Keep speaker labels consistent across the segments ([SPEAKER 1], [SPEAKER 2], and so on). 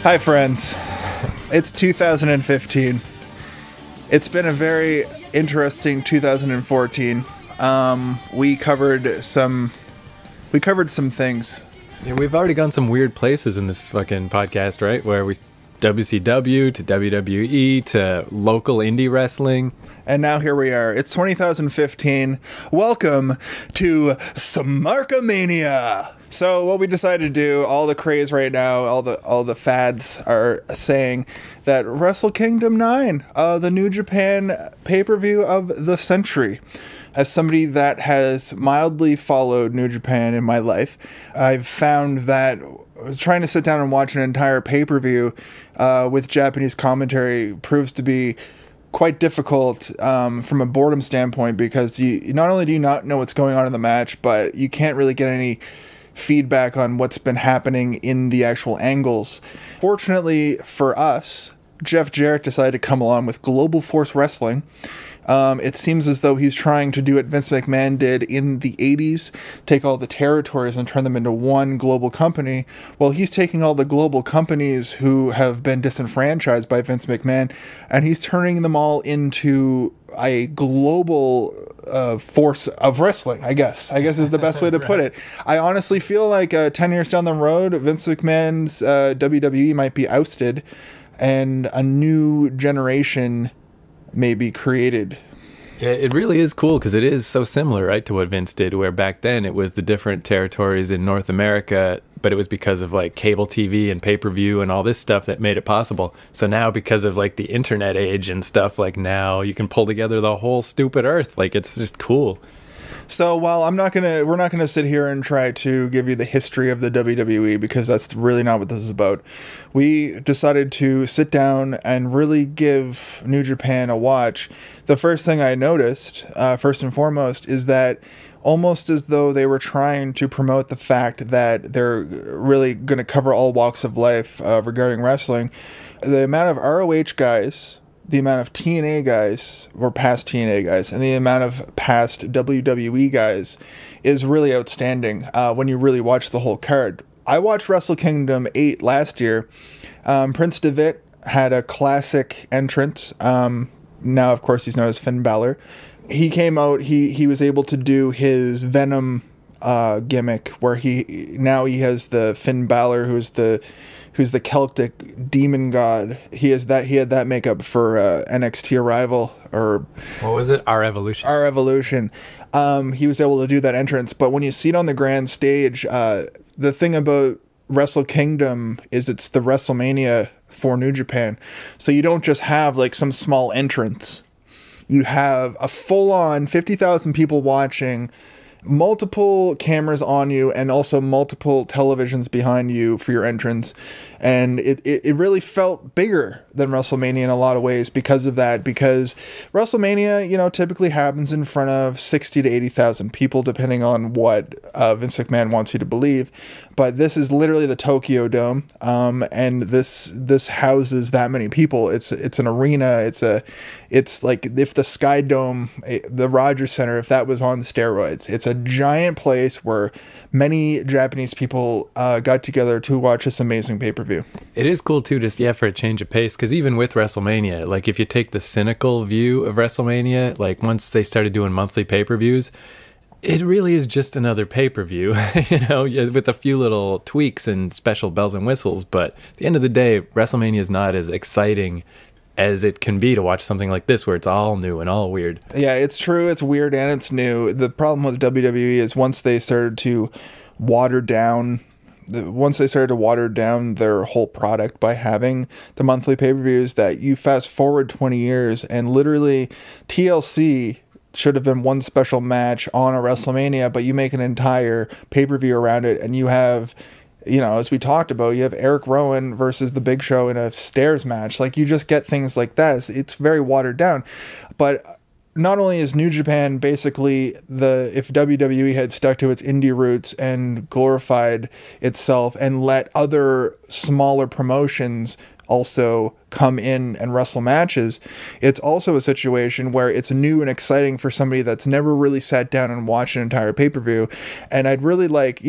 [SPEAKER 1] Hi, friends. It's 2015. It's been a very interesting 2014. We covered some things.
[SPEAKER 2] Yeah, we've already gone some weird places in this fucking podcast, right? Where we WCW to WWE to local indie wrestling.
[SPEAKER 1] And now here we are. It's 2015. Welcome to Smarkamania. So what we decided to do, all the craze right now, all the fads are saying that Wrestle Kingdom 9, the New Japan pay-per-view of the century. As somebody that has mildly followed New Japan in my life, I've found that trying to sit down and watch an entire pay-per-view with Japanese commentary proves to be quite difficult from a boredom standpoint, because you not only do you not know what's going on in the match, but you can't really get any feedback on what's been happening in the actual angles. Fortunately for us, Jeff Jarrett decided to come along with Global Force Wrestling. It seems as though he's trying to do what Vince McMahon did in the 80s, take all the territories and turn them into one global company. Well, he's taking all the global companies who have been disenfranchised by Vince McMahon, and he's turning them all into a global force of wrestling, I guess is the best way to put it. I honestly feel like 10 years down the road, Vince McMahon's WWE might be ousted, and a new generation may be created.
[SPEAKER 2] Yeah, it really is cool because it is so similar, right, to what Vince did, where back then it was the different territories in North America, but it was because of like cable TV and pay-per-view and all this stuff that made it possible. So now, because of like the internet age and stuff, like now you can pull together the whole stupid earth. Like, it's just cool.
[SPEAKER 1] So while we're not gonna sit here and try to give you the history of the WWE, because that's really not what this is about. We decided to sit down and really give New Japan a watch. The first thing I noticed, first and foremost, is that almost as though they were trying to promote the fact that they're really going to cover all walks of life regarding wrestling, the amount of ROH guys, the amount of TNA guys, or past TNA guys, and the amount of past WWE guys is really outstanding when you really watch the whole card. I watched Wrestle Kingdom 8 last year. Prince Devitt had a classic entrance. Now, of course, he's known as Finn Balor. He came out, he was able to do his Venom gimmick, where he has the Finn Balor, who's the Celtic demon god. He had that makeup for NXT Arrival, or
[SPEAKER 2] what was it? Our Evolution.
[SPEAKER 1] Our Evolution. He was able to do that entrance, but when you see it on the grand stage, the thing about Wrestle Kingdom is it's the WrestleMania for New Japan. So you don't just have like some small entrance. You have a full-on 50,000 people watching, multiple cameras on you, and also multiple televisions behind you for your entrance. And it really felt bigger than WrestleMania in a lot of ways because of that, because WrestleMania, typically happens in front of 60 to 80,000 people, depending on what Vince McMahon wants you to believe. But this is literally the Tokyo Dome, and this houses that many people. It's an arena. It's like if the Sky Dome, the Rogers Center, if that was on steroids. It's a giant place where many Japanese people got together to watch this amazing pay-per-view.
[SPEAKER 2] It is cool too, just for a change of pace, because even with WrestleMania, like if you take the cynical view of WrestleMania, like once they started doing monthly pay-per-views, it really is just another pay-per-view, with a few little tweaks and special bells and whistles. But at the end of the day, WrestleMania is not as exciting as it can be to watch something like this, where it's all new and all weird.
[SPEAKER 1] Yeah, it's true. It's weird and it's new. The problem with WWE is once they started to water down their whole product by having the monthly pay-per-views, that you fast forward 20 years and literally TLC should have been one special match on a WrestleMania, but you make an entire pay-per-view around it, and you have, as we talked about, you have Eric Rowan versus The Big Show in a stairs match. Like, you just get things like that. It's very watered down. But not only is New Japan basically if WWE had stuck to its indie roots and glorified itself and let other smaller promotions also come in and wrestle matches, it's also a situation where it's new and exciting for somebody that's never really sat down and watched an entire pay-per-view. And I'd really like,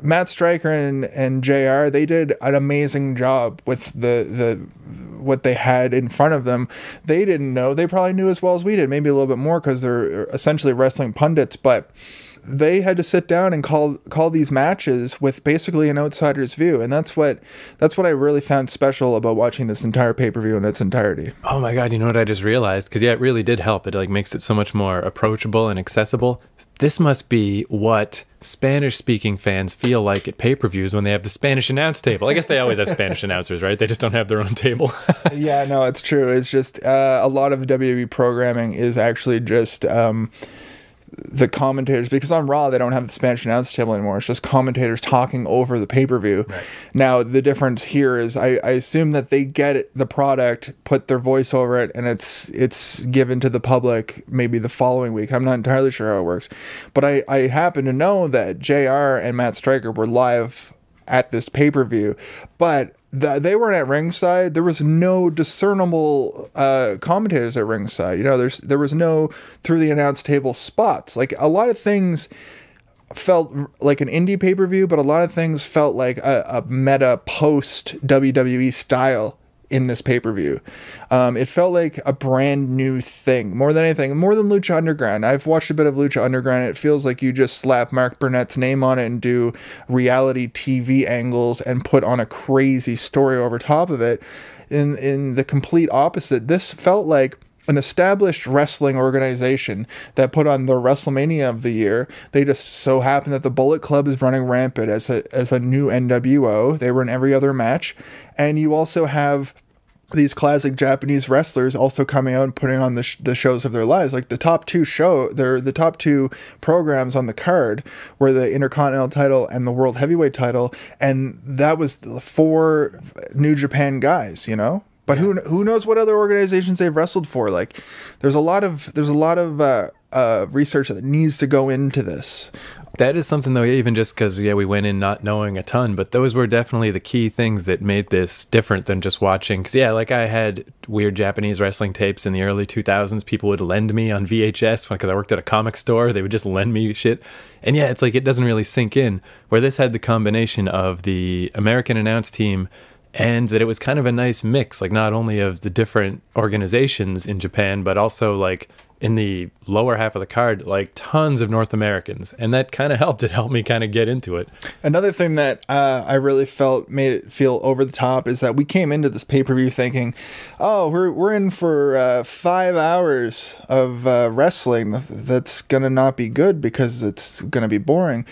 [SPEAKER 1] Matt Stryker and JR, they did an amazing job with the what they had in front of them. They didn't know. They probably knew as well as we did, maybe a little bit more because they're essentially wrestling pundits, but they had to sit down and call these matches with basically an outsider's view, and that's what I really found special about watching this entire pay-per-view in its entirety.
[SPEAKER 2] Oh my God, you know what I just realized? Because yeah, it really did help. It like makes it so much more approachable and accessible. This must be what Spanish-speaking fans feel like at pay-per-views when they have the Spanish announce table. I guess they always have Spanish announcers, right? They just don't have their own table.
[SPEAKER 1] Yeah, no, it's true. It's just a lot of WWE programming is actually just the commentators, because on Raw they don't have the Spanish announce table anymore. It's just commentators talking over the pay-per-view. Right. Now the difference here is I assume that they get the product, put their voice over it, and it's given to the public maybe the following week. I'm not entirely sure how it works, but I happen to know that JR and Matt Stryker were live at this pay-per-view, but they weren't at ringside. There was no discernible commentators at ringside. You know, there was no through the announce table spots. Like, a lot of things felt like an indie pay-per-view, but a lot of things felt like a meta post WWE style in this pay-per-view. It felt like a brand new thing, more than anything, more than Lucha Underground. I've watched a bit of Lucha Underground. It feels like you just slap Mark Burnett's name on it and do reality TV angles and put on a crazy story over top of it. In the complete opposite, this felt like an established wrestling organization that put on the WrestleMania of the year. They just so happen that the Bullet Club is running rampant as a new NWO. They were in every other match. And you also have these classic Japanese wrestlers also coming out and putting on the shows of their lives. Like the top two programs on the card were the Intercontinental title and the World Heavyweight title. And that was the 4 New Japan guys, you know? But yeah, who knows what other organizations they've wrestled for? Like, there's a lot of research that needs to go into this.
[SPEAKER 2] That is something, though, even just because, yeah, we went in not knowing a ton, but those were definitely the key things that made this different than just watching. Because, yeah, like I had weird Japanese wrestling tapes in the early 2000s. People would lend me on VHS because I worked at a comic store. They would just lend me shit. And yeah, it's like it doesn't really sink in. Where this had the combination of the American announce team and that it was kind of a nice mix, like not only of the different organizations in Japan, but also like in the lower half of the card, like tons of North Americans. And that kind of helped. It helped me kind of get into it.
[SPEAKER 1] Another thing that I really felt made it feel over the top is that we came into this pay-per-view thinking, oh, we're in for 5 hours of wrestling. That's going to not be good because it's going to be boring.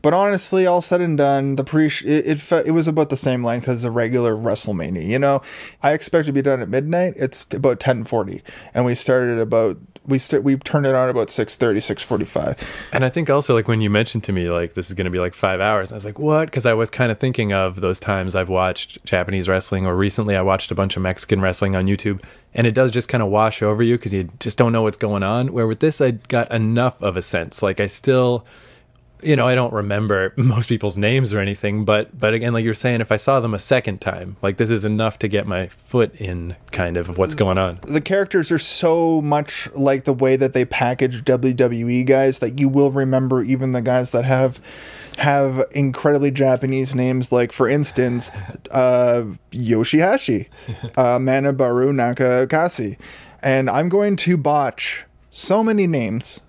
[SPEAKER 1] But honestly, all said and done, it was about the same length as a regular WrestleMania. You know, I expect to be done at midnight. It's about 10:40, and we started about we turned it on about 6:30, 6:45.
[SPEAKER 2] And I think also, like, when you mentioned to me like this is going to be like 5 hours, I was like, what? Because I was kind of thinking of those times I've watched Japanese wrestling, or recently I watched a bunch of Mexican wrestling on YouTube, and it does just kind of wash over you because you just don't know what's going on. Where with this, I got enough of a sense. Like, I still, you know, I don't remember most people's names or anything, but again, like you're saying, if I saw them a second time, like this is enough to get my foot in kind of what's going on.
[SPEAKER 1] The characters are so much like the way that they package WWE guys that you will remember even the guys that have incredibly Japanese names, like for instance, Yoshihashi, Manabaru Nakakasi. And I'm going to botch so many names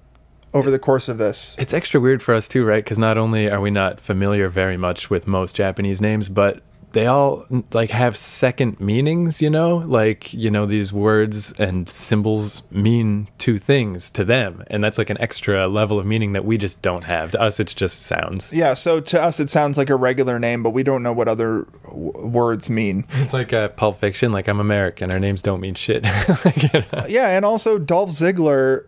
[SPEAKER 1] over the course of this.
[SPEAKER 2] It's extra weird for us too, right? Because not only are we not familiar very much with most Japanese names, but they all like have second meanings, you know? Like, you know, these words and symbols mean two things to them. And that's like an extra level of meaning that we just don't have. To us, it's just sounds.
[SPEAKER 1] Yeah, so to us, it sounds like a regular name, but we don't know what other words mean.
[SPEAKER 2] It's like Pulp Fiction, like I'm American. Our names don't mean shit. Like, you know?
[SPEAKER 1] Yeah, and also Dolph Ziggler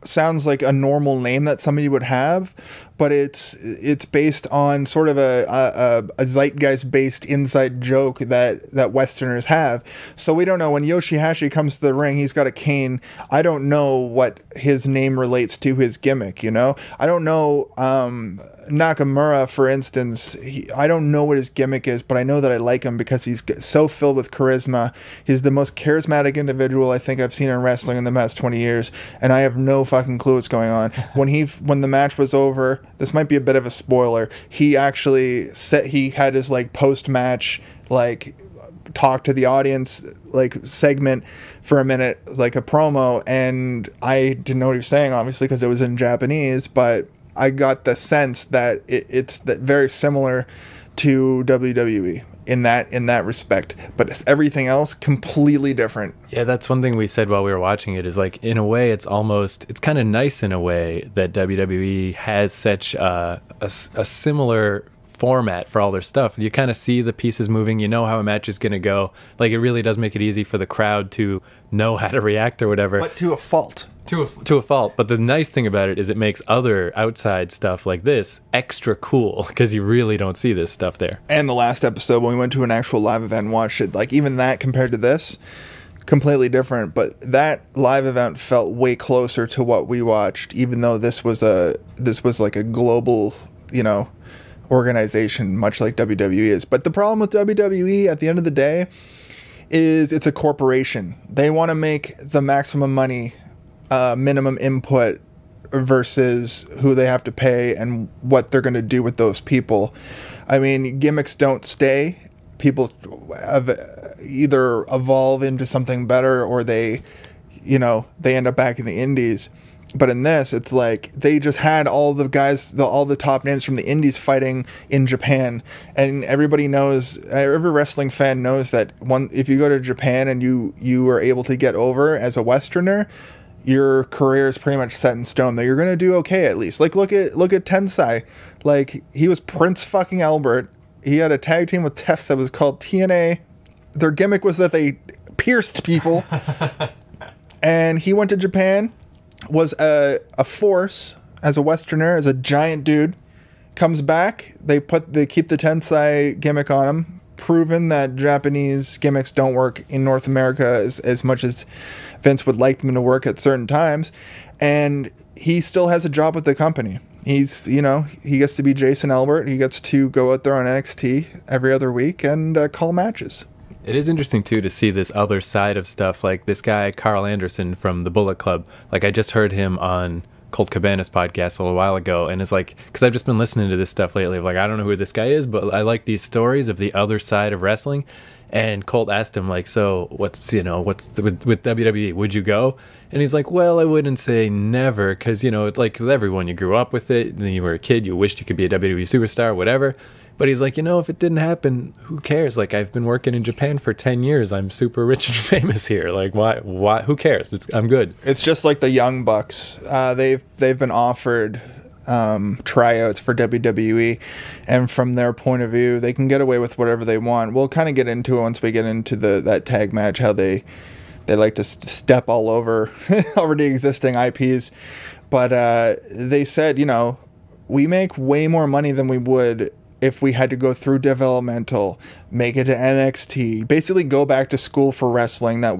[SPEAKER 1] sounds like a normal name that somebody would have, but it's based on sort of a zeitgeist based inside joke that Westerners have. So we don't know, when Yoshihashi comes to the ring, he's got a cane. I don't know what his name relates to his gimmick, you know? I don't know, Nakamura, for instance, I don't know what his gimmick is, but I know that I like him because he's so filled with charisma. He's the most charismatic individual I think I've seen in wrestling in the past 20 years, and I have no fucking clue what's going on. When the match was over, This might be a bit of a spoiler. He actually said he had his like post-match like talk to the audience like segment for a minute, like a promo, and I didn't know what he was saying, obviously, because it was in Japanese, but I got the sense that it's that very similar to WWE in that respect, but everything else completely different.
[SPEAKER 2] Yeah, that's one thing we said while we were watching it, is like, in a way, it's kind of nice in a way that WWE has such a similar format for all their stuff. You kind of see the pieces moving, you know how a match is going to go. Like, it really does make it easy for the crowd to know how to react or whatever.
[SPEAKER 1] But to a fault.
[SPEAKER 2] To a fault. But the nice thing about it is it makes other outside stuff like this extra cool, because you really don't see this stuff there.
[SPEAKER 1] And the last episode, when we went to an actual live event and watched it, like, even that compared to this, completely different. But that live event felt way closer to what we watched, even though this was like a global, you know, organization, much like WWE is. But the problem with WWE at the end of the day is it's a corporation. They want to make the maximum money, minimum input versus who they have to pay and what they're going to do with those people. I mean, gimmicks don't stay. People have either evolve into something better, or they end up back in the indies. But in this, it's like they just had all the guys, all the top names from the indies fighting in Japan. And everybody knows, every wrestling fan knows that if you go to Japan and you are able to get over as a Westerner, your career is pretty much set in stone, that you're going to do okay at least. Like, look at Tensai. Like, he was Prince fucking Albert. He had a tag team with Test that was called TNA. Their gimmick was that they pierced people. And he went to Japan, was a force as a Westerner, as a giant dude. Comes back, they keep the Tensai gimmick on him, proven that Japanese gimmicks don't work in North America as much as Vince would like them to work at certain times, and he still has a job with the company. He gets to be Jason Albert. He gets to go out there on NXT every other week and call matches.
[SPEAKER 2] It is interesting, too, to see this other side of stuff. Like this guy, Carl Anderson from the Bullet Club. Like, I just heard him on Colt Cabana's podcast a little while ago, and it's like, because I've just been listening to this stuff lately. Like, I don't know who this guy is, but I like these stories of the other side of wrestling. And Colt asked him, like, so what's with WWE, would you go? And he's like, well, I wouldn't say never, because, it's like with everyone, you grew up with it, then you were a kid, you wished you could be a WWE superstar, whatever. But he's like, if it didn't happen, who cares? Like, I've been working in Japan for 10 years. I'm super rich and famous here. Like, why? Who cares? I'm good.
[SPEAKER 1] It's just like the Young Bucks. They've been offered tryouts for WWE, and from their point of view, they can get away with whatever they want. We'll kind of get into it once we get into that tag match, how they like to step all over over the existing IPs. But they said, we make way more money than we would if we had to go through developmental, make it to NXT, basically go back to school for wrestling that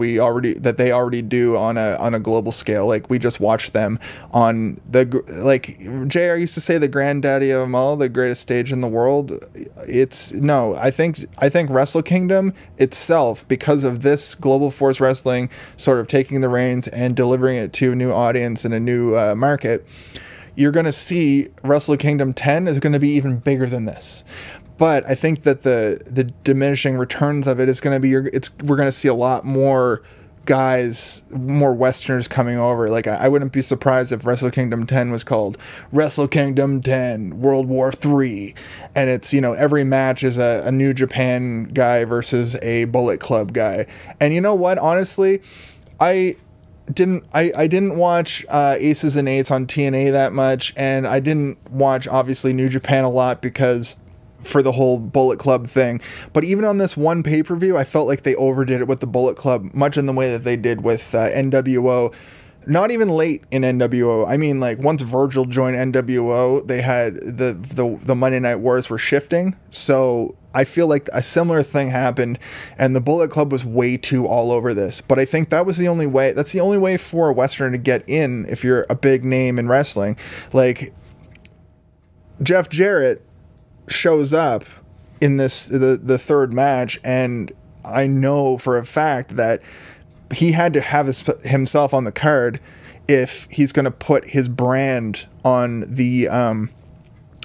[SPEAKER 1] they already do on a global scale. Like, we just watched them on JR used to say, the granddaddy of them all, the greatest stage in the world. I think Wrestle Kingdom itself, because of this Global Force Wrestling sort of taking the reins and delivering it to a new audience and a new market, you're going to see Wrestle Kingdom 10 is going to be even bigger than this. But I think that the diminishing returns of it is going to be, we're going to see a lot more guys, more Westerners coming over. Like, I wouldn't be surprised if Wrestle Kingdom 10 was called Wrestle Kingdom 10 World War 3. And it's, every match is a New Japan guy versus a Bullet Club guy. And you know what? Honestly, I didn't watch Aces and Eights on TNA that much, and I didn't watch, obviously, New Japan a lot because for the whole Bullet Club thing. But even on this one pay-per-view, I felt like they overdid it with the Bullet Club, much in the way that they did with NWO. Not even late in NWO. I mean, like, once Virgil joined NWO, they had the Monday Night Wars were shifting. So I feel like a similar thing happened, and the Bullet Club was way too all over this. But I think that was the only way. That's the only way for a Westerner to get in if you're a big name in wrestling. Like, Jeff Jarrett shows up in the third match, and I know for a fact that he had to have himself on the card if he's going to put his brand on the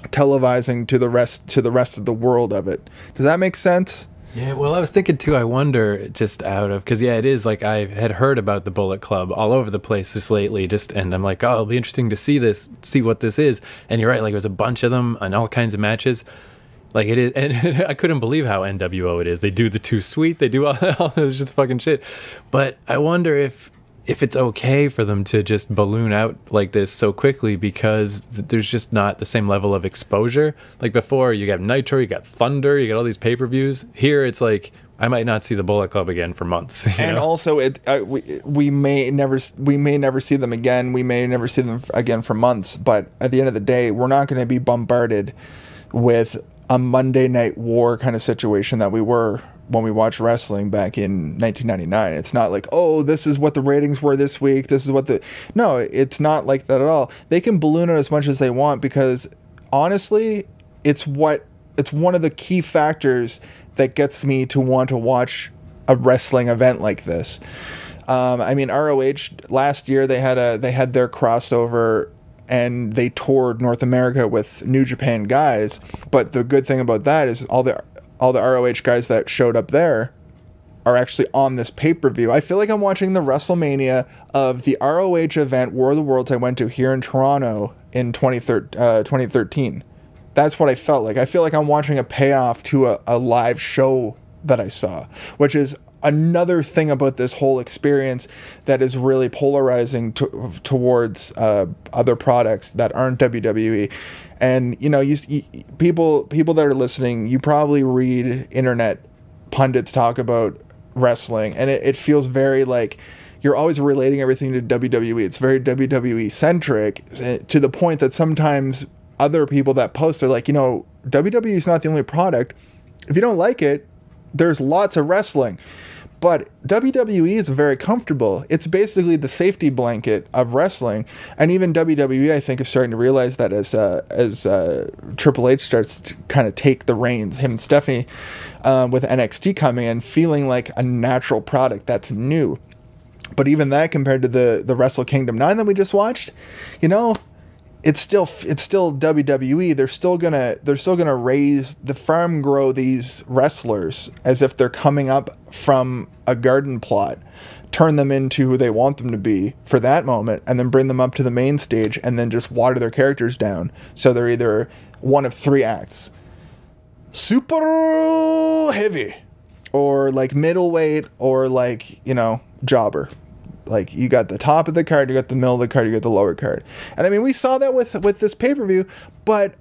[SPEAKER 1] televising to the rest of the world of it. Does that make sense?
[SPEAKER 2] Yeah, well, I was thinking too, I wonder just out of, because yeah, it is like I had heard about the Bullet Club all over the place just lately, and I'm like, oh, it'll be interesting to see what this is. And you're right, like, there's a bunch of them and all kinds of matches. Like, it is, and I couldn't believe how NWO it is. They do the Too Sweet, they do all this just fucking shit. But I wonder if it's okay for them to just balloon out like this so quickly, because there's just not the same level of exposure. Like before, you got Nitro, you got Thunder, you got all these pay-per-views. Here, it's like, I might not see the Bullet Club again for months.
[SPEAKER 1] And also, we may never see them again. We may never see them again for months. But at the end of the day, we're not going to be bombarded with a Monday Night War kind of situation that we were when we watched wrestling back in 1999. It's not like, oh, this is what the ratings were this week. This is what no, it's not like that at all. They can balloon it as much as they want, because honestly, it's one of the key factors that gets me to want to watch a wrestling event like this. I mean, ROH last year, they had their crossover and they toured North America with New Japan guys. But the good thing about that is all the ROH guys that showed up there are actually on this pay-per-view. I feel like I'm watching the WrestleMania of the ROH event, War of the Worlds, I went to here in Toronto in 2013. That's what I felt like. I feel like I'm watching a payoff to a live show that I saw, which is another thing about this whole experience that is really polarizing towards other products that aren't WWE. And people that are listening, you probably read internet pundits talk about wrestling, and it feels very like you're always relating everything to WWE. It's very WWE centric, to the point that sometimes other people that post are like, WWE is not the only product. If you don't like it, there's lots of wrestling. But WWE is very comfortable. It's basically the safety blanket of wrestling. And even WWE, I think, is starting to realize that as Triple H starts to kind of take the reins, him and Stephanie, with NXT coming in, feeling like a natural product that's new. But even that, compared to the Wrestle Kingdom 9 that we just watched, it's still WWE. They're still gonna raise the farm, grow these wrestlers as if they're coming up from a garden plot, turn them into who they want them to be for that moment, and then bring them up to the main stage, and then just water their characters down. So they're either one of three acts: super heavy, or like middleweight, or like jobber. Like, you got the top of the card, you got the middle of the card, you got the lower card. And I mean, we saw that with this pay-per-view, but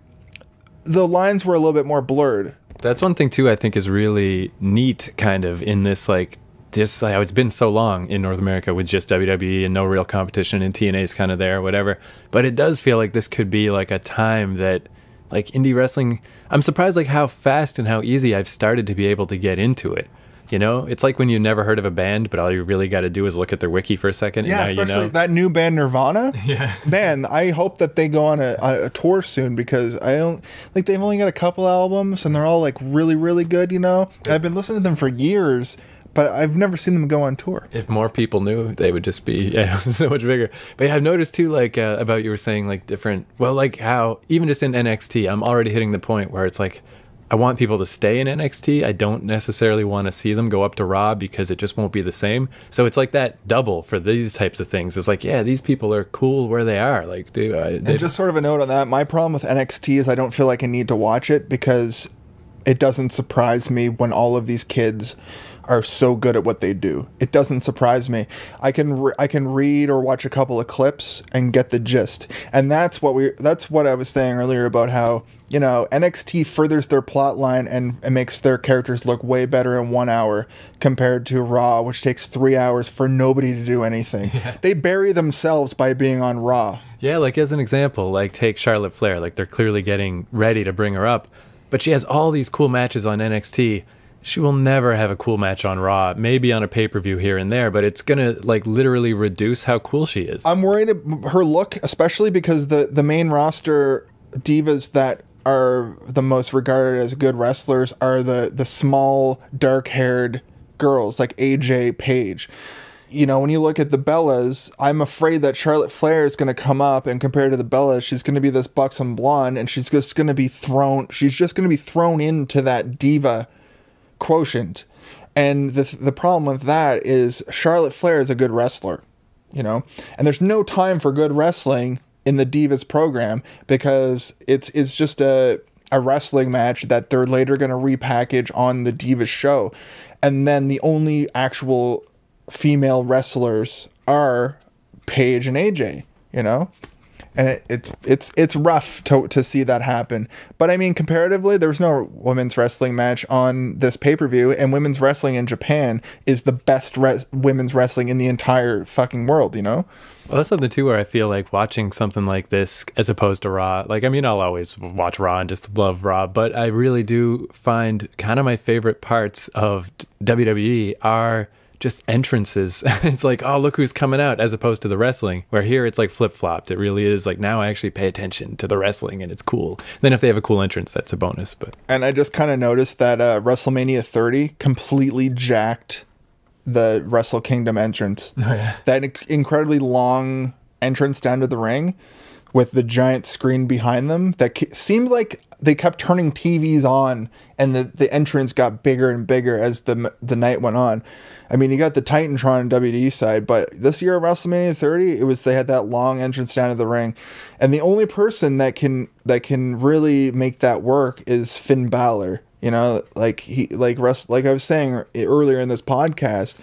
[SPEAKER 1] the lines were a little bit more blurred.
[SPEAKER 2] That's one thing too I think is really neat, kind of, in this, like, just how it's been so long in North America with just WWE and no real competition, and TNA's kind of there, whatever. But it does feel like this could be like a time that, like, indie wrestling, I'm surprised like how fast and how easy I've started to be able to get into it. It's like when you never heard of a band, but all you really got to do is look at their wiki for a second.
[SPEAKER 1] Yeah,
[SPEAKER 2] and now
[SPEAKER 1] especially that new band Nirvana.
[SPEAKER 2] Yeah,
[SPEAKER 1] man, I hope that they go on a tour soon, because I don't like, they've only got a couple albums and they're all like really, really good. I've been listening to them for years, but I've never seen them go on tour.
[SPEAKER 2] If more people knew, they would just be so much bigger. But yeah, I've noticed too, like about you were saying, like different. Well, like how even just in NXT, I'm already hitting the point where it's like, I want people to stay in NXT. I don't necessarily want to see them go up to Raw, because it just won't be the same. So it's like that double for these types of things. It's like, yeah, these people are cool where they are. Like, and
[SPEAKER 1] just sort of a note on that, my problem with NXT is I don't feel like I need to watch it, because it doesn't surprise me when all of these kids are so good at what they do. It doesn't surprise me. I can read or watch a couple of clips and get the gist. And that's what I was saying earlier about how NXT furthers their plot line and makes their characters look way better in 1 hour compared to Raw, which takes 3 hours for nobody to do anything. Yeah. They bury themselves by being on Raw.
[SPEAKER 2] Yeah, like as an example, like take Charlotte Flair. Like, they're clearly getting ready to bring her up, but she has all these cool matches on NXT. She will never have a cool match on Raw, maybe on a pay-per-view here and there, but it's gonna like literally reduce how cool she is.
[SPEAKER 1] I'm worried her look, especially because the main roster divas that are the most regarded as good wrestlers are the small, dark-haired girls like AJ, Paige. you know, when you look at the Bellas, I'm afraid that Charlotte Flair is going to come up, and compared to the Bellas, she's going to be this buxom blonde, and she's just going to be thrown into that diva quotient. And the problem with that is Charlotte Flair is a good wrestler, you know, and there's no time for good wrestling in the Divas program, because it's just a wrestling match that they're later going to repackage on the Divas show. And then the only actual female wrestlers are Paige and AJ, you know, and it's rough to see that happen. But I mean, comparatively, there was no women's wrestling match on this pay-per-view, and women's wrestling in Japan is the best women's wrestling in the entire fucking world, you know.
[SPEAKER 2] Well, that's something too where I feel like watching something like this as opposed to Raw. Like, I mean, I'll always watch Raw and just love Raw, but I really do find kind of my favorite parts of WWE are just entrances. It's like, oh, look who's coming out, as opposed to the wrestling, where here it's like flip-flopped. It really is like, now I actually pay attention to the wrestling and it's cool. Then if they have a cool entrance, that's a bonus. But
[SPEAKER 1] and I just kind of noticed that WrestleMania 30 completely jacked the Wrestle Kingdom entrance.
[SPEAKER 2] Oh, yeah.
[SPEAKER 1] That incredibly long entrance down to the ring with the giant screen behind them that seemed like they kept turning TVs on, and the entrance got bigger and bigger as the night went on. I mean, you got the Titantron and WWE side, but this year at WrestleMania 30, they had that long entrance down to the ring, and the only person that can really make that work is Finn Balor. You know, like I was saying earlier in this podcast,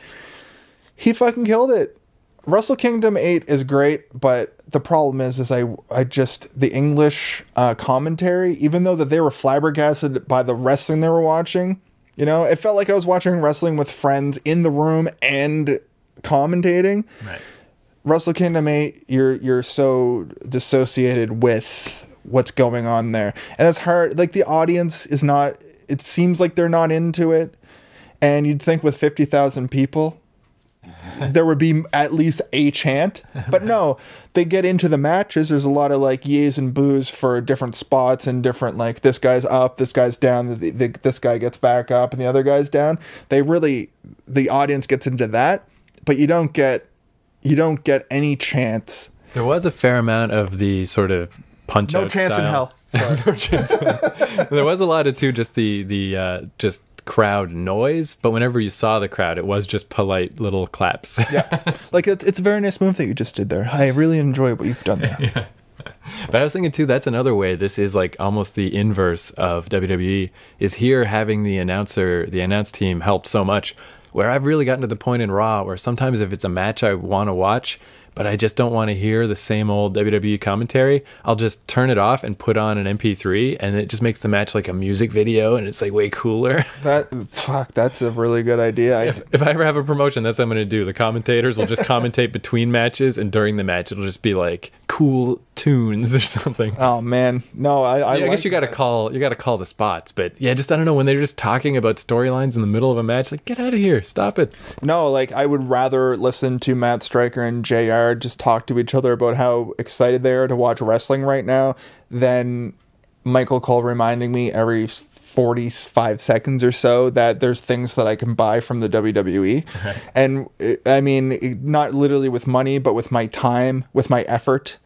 [SPEAKER 1] he fucking killed it. Wrestle Kingdom 8 is great, but the problem is I just, the English commentary, even though that they were flabbergasted by the wrestling they were watching, you know, it felt like I was watching wrestling with friends in the room and commentating.
[SPEAKER 2] right.
[SPEAKER 1] Wrestle Kingdom 8, you're so dissociated with what's going on there. And it's hard, like the audience is not, it seems like they're not into it. And you'd think with 50,000 people, there would be at least a chant, but no, they get into the matches. There's a lot of like yeas and boos for different spots and different, like, this guy's up, this guy's down, this guy gets back up and the other guy's down. The audience gets into that, but you don't get any chants.
[SPEAKER 2] There was a fair amount of the sort of punch out
[SPEAKER 1] No chance
[SPEAKER 2] style.
[SPEAKER 1] in hell. Sorry.
[SPEAKER 2] No chance. There was a lot of too just the just crowd noise, but whenever you saw the crowd, it was just polite little claps.
[SPEAKER 1] Yeah, like it's a very nice move that you just did there. I really enjoy what you've done there.
[SPEAKER 2] Yeah. But I was thinking too, that's another way this is like almost the inverse of WWE, is here having the announce team helped so much, where I've really gotten to the point in Raw where sometimes if it's a match I want to watch, but I just don't want to hear the same old WWE commentary, I'll just turn it off and put on an MP3, and it just makes the match like a music video, and it's like way cooler.
[SPEAKER 1] That's a really good idea.
[SPEAKER 2] If I ever have a promotion, that's what I'm going to do. The commentators will just commentate between matches, and during the match, it'll just be like cool tunes or something.
[SPEAKER 1] Oh man, no, I
[SPEAKER 2] guess you got to call the spots, but yeah, just I don't know, when they're just talking about storylines in the middle of a match, like, get out of here, stop it.
[SPEAKER 1] No, like I would rather listen to Matt Stryker and JR just talk to each other about how excited they are to watch wrestling right now than Michael Cole reminding me every 45 seconds or so that there's things that I can buy from the WWE.
[SPEAKER 2] Right.
[SPEAKER 1] And I mean, not literally with money, but with my time, with my effort.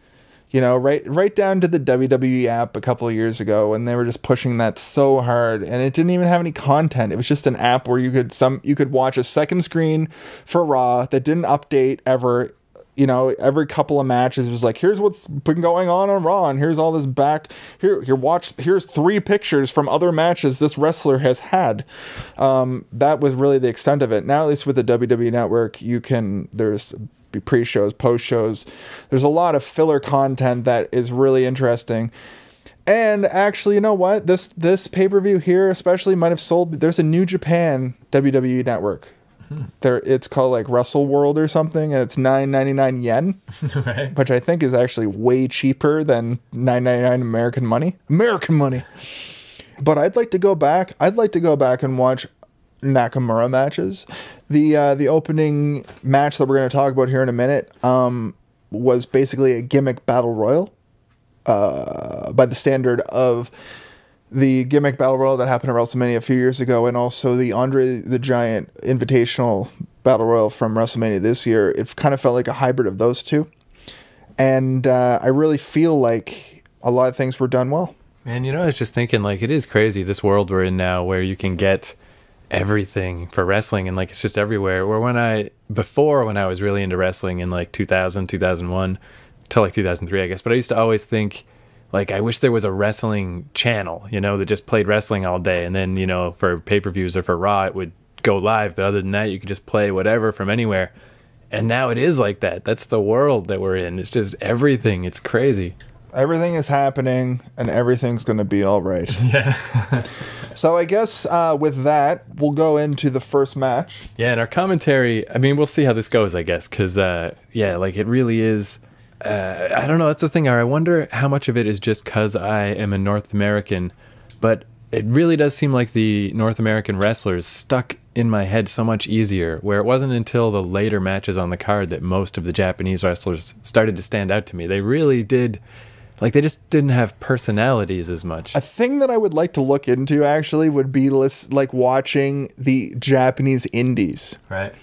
[SPEAKER 1] You know, right down to the WWE app a couple of years ago when they were just pushing that so hard, and it didn't even have any content. It was just an app where you could watch a second screen for Raw that didn't update ever. You know, every couple of matches it was like, here's what's been going on Raw, and here's all this back here's 3 pictures from other matches this wrestler has had. That was really the extent of it. Now, at least with the WWE Network, there's pre-shows, post-shows. There's a lot of filler content that is really interesting. And actually, you know what? This pay-per-view here especially might have sold. There's a New Japan WWE Network. It's called like Wrestle World or something, and it's 9.99 yen,
[SPEAKER 2] Right.
[SPEAKER 1] which I think is actually way cheaper than 9.99 American money. But I'd like to go back. And watch Nakamura matches. The opening match that we're going to talk about here in a minute was basically a gimmick battle royal by the standard of the gimmick battle royal that happened at WrestleMania a few years ago, and also the Andre the Giant Invitational Battle Royal from WrestleMania this year, it kind of felt like a hybrid of those two. And I really feel like a lot of things were done well.
[SPEAKER 2] Man, I was just thinking, like, it is crazy, this world we're in now where you can get everything for wrestling and, like, it's just everywhere. Where when I was really into wrestling in, like, 2000, 2001, till, like, 2003, I guess. But I used to always think, like, I wish there was a wrestling channel, that just played wrestling all day. And then, for pay-per-views or for Raw, it would go live. But other than that, you could just play whatever from anywhere. And now it is like that. That's the world that we're in. It's just everything. It's crazy.
[SPEAKER 1] Everything is happening, and everything's going to be all right.
[SPEAKER 2] Yeah.
[SPEAKER 1] So I guess with that, we'll go into the first match.
[SPEAKER 2] Yeah, and our commentary, I mean, we'll see how this goes, I guess. Because, like, it really is... I don't know. That's the thing. I wonder how much of it is just because I am a North American, but it really does seem like the North American wrestlers stuck in my head so much easier, where it wasn't until the later matches on the card that most of the Japanese wrestlers started to stand out to me. They really did, like, they just didn't have personalities as much.
[SPEAKER 1] A thing that I would like to look into, actually, would be like watching the Japanese indies.
[SPEAKER 2] Right.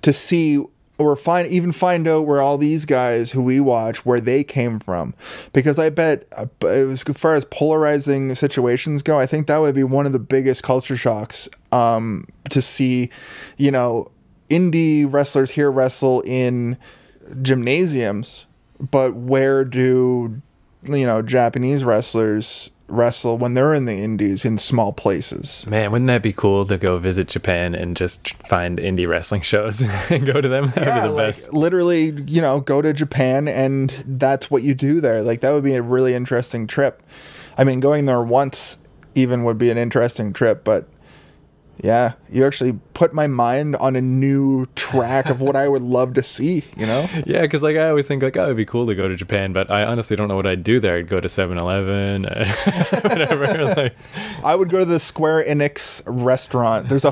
[SPEAKER 1] To see... or find out where all these guys who we watch, where they came from. Because I bet, as far as polarizing situations go, I think that would be one of the biggest culture shocks, to see, indie wrestlers here wrestle in gymnasiums, but where do, Japanese wrestlers wrestle when they're in the indies in small places?
[SPEAKER 2] Man, wouldn't that be cool to go visit Japan and just find indie wrestling shows and go to them? That would be the best.
[SPEAKER 1] Literally, go to Japan and that's what you do there. Like, that would be a really interesting trip. I mean, going there once even would be an interesting trip, but yeah, you actually put my mind on a new track of what I would love to see,
[SPEAKER 2] Yeah, because, like, I always think, like, oh, it'd be cool to go to Japan, but I honestly don't know what I'd do there. I'd go to 7-Eleven, whatever. Like,
[SPEAKER 1] I would go to the Square Enix restaurant. There's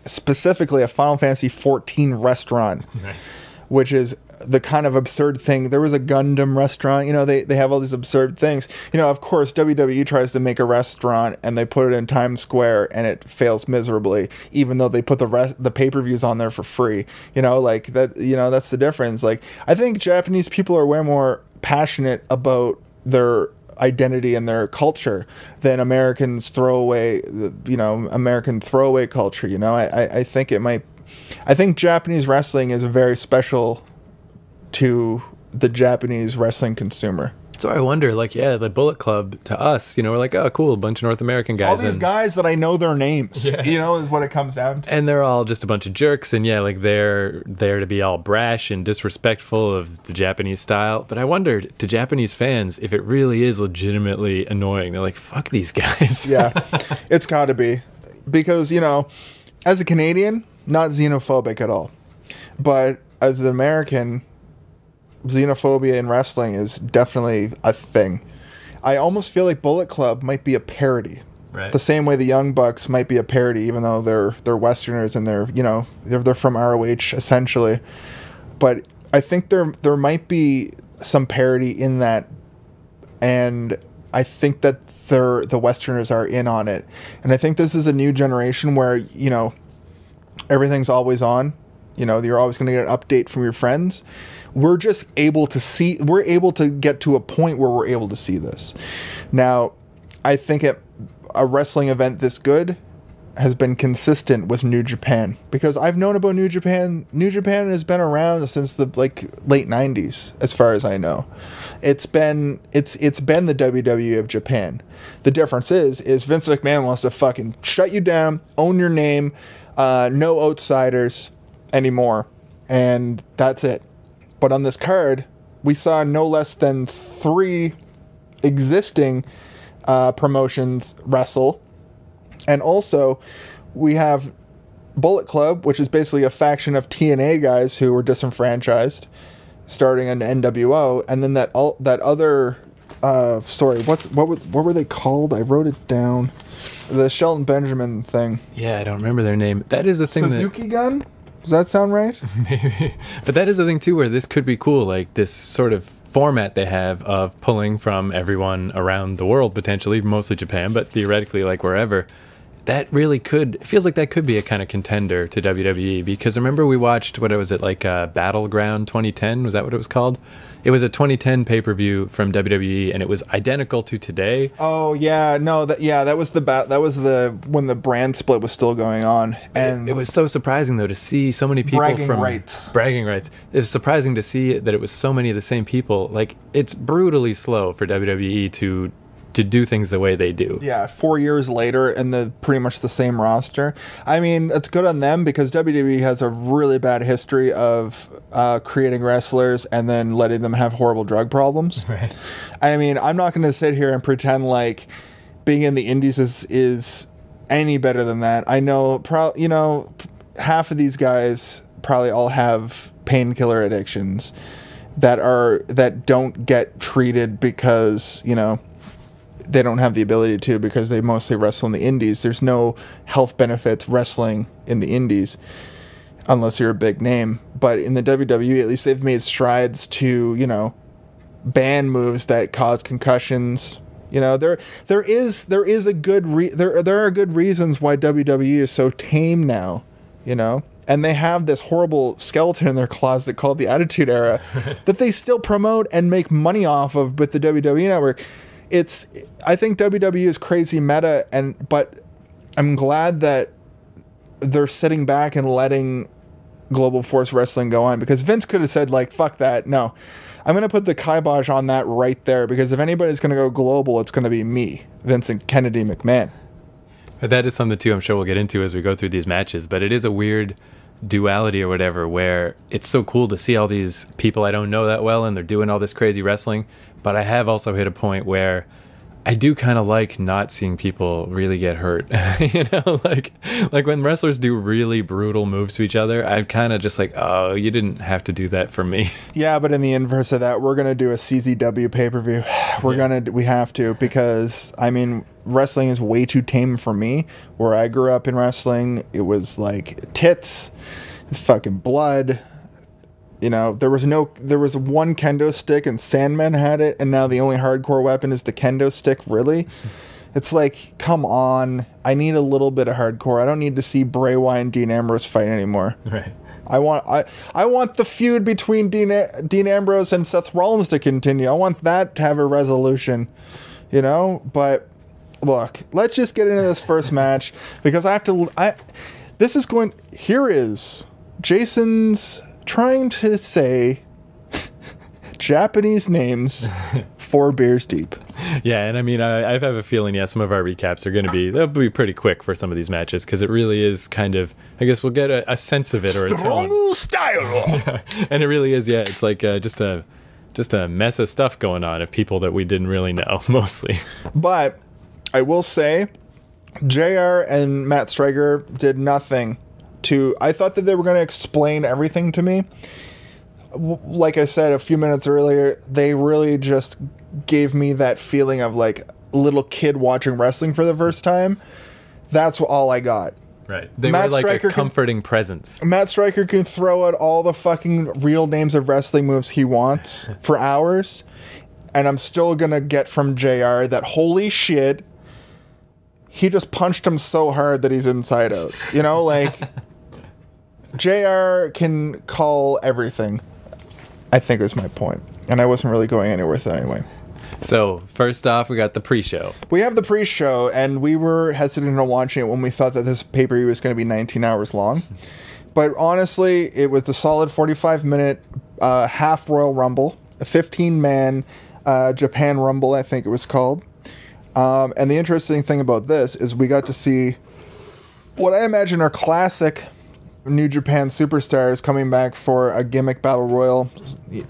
[SPEAKER 1] specifically a Final Fantasy 14 restaurant.
[SPEAKER 2] Nice.
[SPEAKER 1] Which is the kind of absurd thing. There was a Gundam restaurant. They have all these absurd things. Of course, WWE tries to make a restaurant and they put it in Times Square and it fails miserably, even though they put the pay-per-views on there for free. Like that. That's the difference. Like, I think Japanese people are way more passionate about their identity and their culture than American throwaway culture. I think it might. I think Japanese wrestling is very special to the Japanese wrestling consumer.
[SPEAKER 2] So I wonder, like, the Bullet Club to us, we're like, oh, cool, a bunch of North American guys.
[SPEAKER 1] All these guys that I know their names, is what it comes down to.
[SPEAKER 2] And they're all just a bunch of jerks, and like, they're there to be all brash and disrespectful of the Japanese style. But I wondered, to Japanese fans, if it really is legitimately annoying. They're like, fuck these guys.
[SPEAKER 1] Yeah, it's gotta be. Because, as a Canadian, not xenophobic at all. But as an American, xenophobia in wrestling is definitely a thing. I almost feel like Bullet Club might be a parody.
[SPEAKER 2] Right.
[SPEAKER 1] The same way the Young Bucks might be a parody, even though they're Westerners and they're from ROH essentially. But I think there might be some parody in that, and I think that the Westerners are in on it. And I think this is a new generation where, everything's always on. You're always going to get an update from your friends. We're just able to get to a point where we're able to see this. Now, I think a wrestling event this good has been consistent with New Japan, because I've known about New Japan. New Japan has been around since the late 90s, as far as I know. It's been the WWE of Japan. The difference is Vince McMahon wants to fucking shut you down, own your name, no outsiders anymore, and that's it. But on this card, we saw no less than 3 existing promotions wrestle. And also, we have Bullet Club, which is basically a faction of TNA guys who were disenfranchised, starting an NWO. And then that other, what were they called? I wrote it down. The Shelton Benjamin thing.
[SPEAKER 2] Yeah, I don't remember their name. That is the thing.
[SPEAKER 1] Suzuki Gun? Does that sound right?
[SPEAKER 2] Maybe. But that is the thing, too, where this could be cool. Like, this sort of format they have of pulling from everyone around the world, potentially, mostly Japan, but theoretically, like, wherever. that really could, it feels like that could be a kind of contender to WWE, because remember we watched, what was it, like Battleground 2010, was that what it was called? It was a 2010 pay-per-view from WWE, and it was identical to today.
[SPEAKER 1] Oh yeah, no, that was the when the brand split was still going on, and
[SPEAKER 2] it was so surprising though to see so many people
[SPEAKER 1] bragging
[SPEAKER 2] from
[SPEAKER 1] rights.
[SPEAKER 2] It was surprising to see that it was so many of the same people. Like, it's brutally slow for WWE to do things the way they do.
[SPEAKER 1] Yeah, 4 years later, and pretty much the same roster. I mean, it's good on them because WWE has a really bad history of creating wrestlers and then letting them have horrible drug problems.
[SPEAKER 2] Right.
[SPEAKER 1] I mean, I'm not going to sit here and pretend like being in the indies is any better than that. I know, half of these guys probably all have painkiller addictions that don't get treated because, they don't have the ability to, because they mostly wrestle in the indies. There's no health benefits wrestling in the indies unless you're a big name. But in the WWE, at least they've made strides to, ban moves that cause concussions. There are good reasons why WWE is so tame now, and they have this horrible skeleton in their closet called the Attitude Era that they still promote and make money off of with the WWE Network. I think WWE is crazy meta, but I'm glad that they're sitting back and letting Global Force Wrestling go on, because Vince could have said, like, fuck that. No, I'm going to put the kibosh on that right there, because if anybody's going to go global, it's going to be me, Vincent Kennedy McMahon.
[SPEAKER 2] But that is something too I'm sure we'll get into as we go through these matches, but it is a weird duality or whatever, where it's so cool to see all these people I don't know that well and they're doing all this crazy wrestling. But I have also hit a point where I do kind of like not seeing people really get hurt. Like when wrestlers do really brutal moves to each other, I'm kind of just like, oh, you didn't have to do that for me.
[SPEAKER 1] Yeah, but in the inverse of that, we're gonna do a CZW pay-per-view. We have to, because I mean, wrestling is way too tame for me. Where I grew up in wrestling, it was like tits, fucking blood. There was one kendo stick and Sandman had it, and now the only hardcore weapon is the kendo stick. Really? It's like, come on. I need a little bit of hardcore. I don't need to see Bray Wyatt and Dean Ambrose fight anymore.
[SPEAKER 2] Right.
[SPEAKER 1] I want the feud between Dean Ambrose and Seth Rollins to continue. I want that to have a resolution, But look, let's just get into this first match, because here is Jason's trying to say Japanese names 4 beers deep.
[SPEAKER 2] Yeah, and I mean, I have a feeling, some of our recaps are they'll be pretty quick for some of these matches, because it really is kind of, I guess we'll get a sense of it, or a tone. Style. And it really is, it's like just a mess of stuff going on of people that we didn't really know, mostly.
[SPEAKER 1] But I will say, JR and Matt Striker did nothing I thought that they were going to explain everything to me. Like I said a few minutes earlier, they really just gave me that feeling of like a little kid watching wrestling for the first time. That's all I got.
[SPEAKER 2] Right. They were like a comforting presence.
[SPEAKER 1] Matt Striker can throw out all the fucking real names of wrestling moves he wants for hours, and I'm still going to get from JR that holy shit, he just punched him so hard that he's inside out. JR can call everything, I think is my point. And I wasn't really going anywhere with it anyway.
[SPEAKER 2] So, first off, we got the pre-show.
[SPEAKER 1] We have the pre-show, and we were hesitant on watching it when we thought that this pay-per-view was going to be 19 hours long. But honestly, it was a solid 45-minute half Royal Rumble, a 15-man Japan Rumble, I think it was called. And the interesting thing about this is we got to see what I imagine are classic New Japan superstars coming back for a gimmick battle royal,